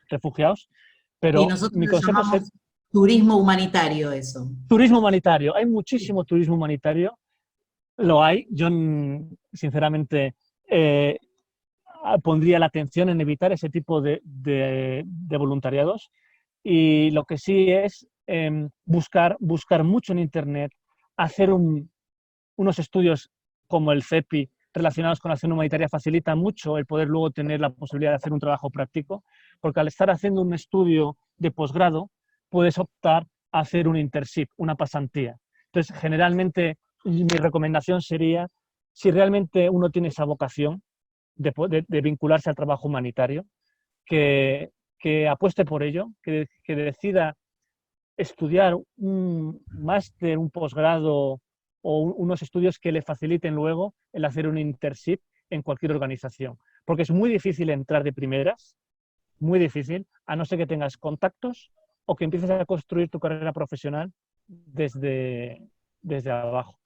refugiados. Pero y nosotros mi consejo es turismo humanitario, eso. Turismo humanitario. Hay muchísimo turismo humanitario. Lo hay. Yo, sinceramente, pondría la atención en evitar ese tipo de voluntariados. Y lo que sí es buscar mucho en Internet, hacer unos estudios como el CEPI relacionados con la acción humanitaria facilita mucho el poder luego tener la posibilidad de hacer un trabajo práctico, porque al estar haciendo un estudio de posgrado, puedes optar a hacer un internship, una pasantía. Entonces, generalmente, mi recomendación sería, si realmente uno tiene esa vocación de vincularse al trabajo humanitario, que apueste por ello, que decida estudiar un máster, un posgrado o unos estudios que le faciliten luego el hacer un internship en cualquier organización. Porque es muy difícil entrar de primeras, muy difícil, a no ser que tengas contactos o que empieces a construir tu carrera profesional desde abajo.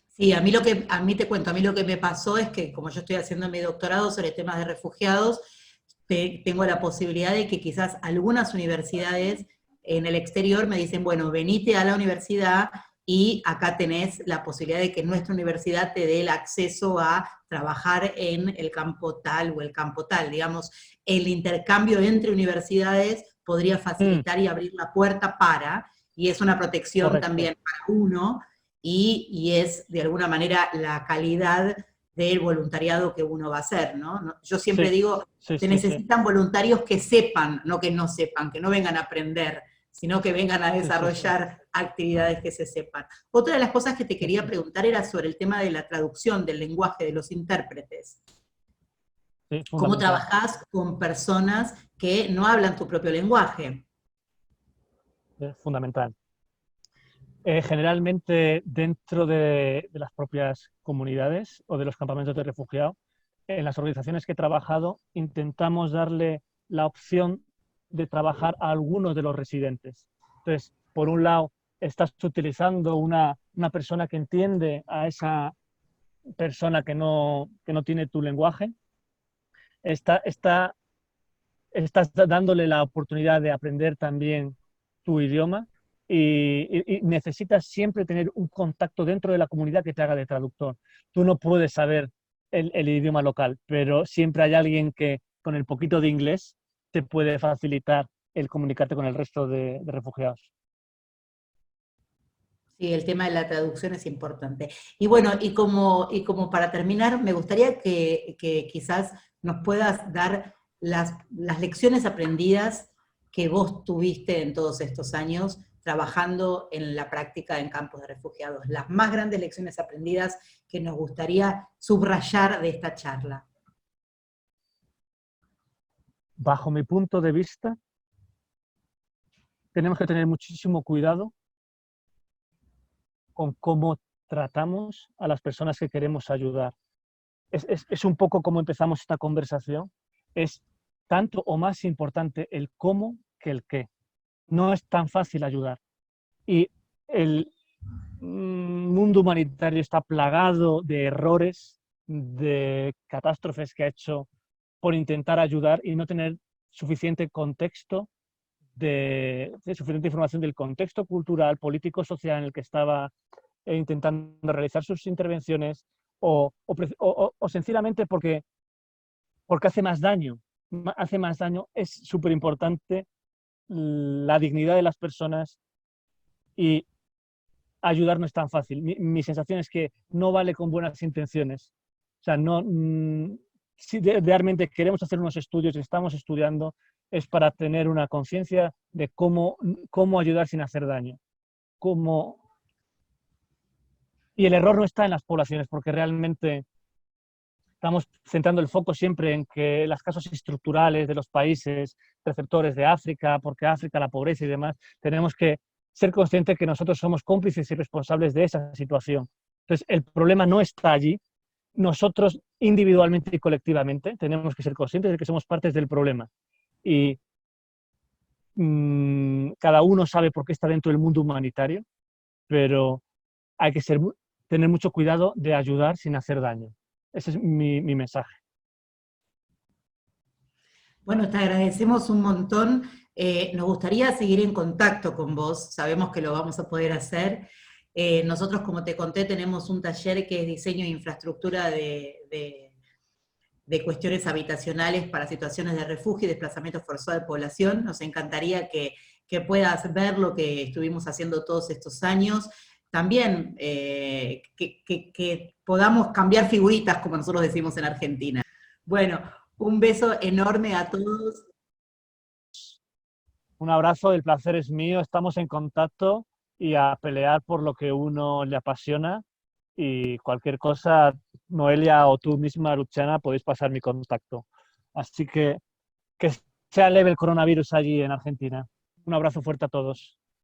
Sí, a mí lo que me pasó es que, como yo estoy haciendo mi doctorado sobre temas de refugiados, tengo la posibilidad de que quizás algunas universidades en el exterior me dicen, bueno, venite a la universidad y acá tenés la posibilidad de que nuestra universidad te dé el acceso a trabajar en el campo tal o el campo tal. Digamos, el intercambio entre universidades podría facilitar y abrir la puerta y es una protección Correcto. también para uno, y es de alguna manera la calidad del voluntariado que uno va a hacer, ¿no? Yo siempre digo, se necesitan voluntarios que sepan, no que no sepan, que no vengan a aprender, sino que vengan a desarrollar actividades que se sepan. Otra de las cosas que te quería preguntar era sobre el tema de la traducción del lenguaje de los intérpretes. ¿Cómo trabajás con personas que no hablan tu propio lenguaje? Es fundamental. Generalmente dentro de las propias comunidades o de los campamentos de refugiados, en las organizaciones que he trabajado, intentamos darle la opción de trabajar a algunos de los residentes. Entonces, por un lado, estás utilizando una persona que entiende a esa persona que no tiene tu lenguaje, estás dándole la oportunidad de aprender también tu idioma, y necesitas siempre tener un contacto dentro de la comunidad que te haga de traductor. Tú no puedes saber el idioma local, pero siempre hay alguien que con el poquito de inglés te puede facilitar el comunicarte con el resto de refugiados. Sí, el tema de la traducción es importante. Y bueno, y como para terminar, me gustaría que quizás nos puedas dar las lecciones aprendidas que vos tuviste en todos estos años trabajando en la práctica en campos de refugiados. Las más grandes lecciones aprendidas que nos gustaría subrayar de esta charla. Bajo mi punto de vista, tenemos que tener muchísimo cuidado con cómo tratamos a las personas que queremos ayudar. Es un poco como empezamos esta conversación. Es tanto o más importante el cómo que el qué. No es tan fácil ayudar. Y el mundo humanitario está plagado de errores, de catástrofes que ha hecho por intentar ayudar y no tener suficiente contexto, suficiente información del contexto cultural, político, social en el que estaba intentando realizar sus intervenciones, o sencillamente porque hace más daño. Hace más daño. Es súper importante la dignidad de las personas, y ayudar no es tan fácil. Mi sensación es que no vale con buenas intenciones. O sea, si realmente queremos hacer unos estudios, estamos estudiando, es para tener una conciencia de cómo ayudar sin hacer daño. Y el error no está en las poblaciones, porque realmente estamos centrando el foco siempre en que las causas estructurales de los países receptores de África, porque África, la pobreza y demás, tenemos que ser conscientes que nosotros somos cómplices y responsables de esa situación. Entonces, el problema no está allí. Nosotros, individualmente y colectivamente, tenemos que ser conscientes de que somos partes del problema. Y cada uno sabe por qué está dentro del mundo humanitario, pero hay que tener mucho cuidado de ayudar sin hacer daño. Ese es mi mensaje. Bueno, te agradecemos un montón. Nos gustaría seguir en contacto con vos. Sabemos que lo vamos a poder hacer. Nosotros, como te conté, tenemos un taller que es diseño e infraestructura de cuestiones habitacionales para situaciones de refugio y desplazamiento forzado de población. Nos encantaría que puedas ver lo que estuvimos haciendo todos estos años. También que podamos cambiar figuritas, como nosotros decimos en Argentina. Bueno, un beso enorme a todos. Un abrazo, el placer es mío, estamos en contacto y a pelear por lo que uno le apasiona, y cualquier cosa, Noelia o tú misma, Luciana, podéis pasar mi contacto. Así que sea leve el coronavirus allí en Argentina. Un abrazo fuerte a todos.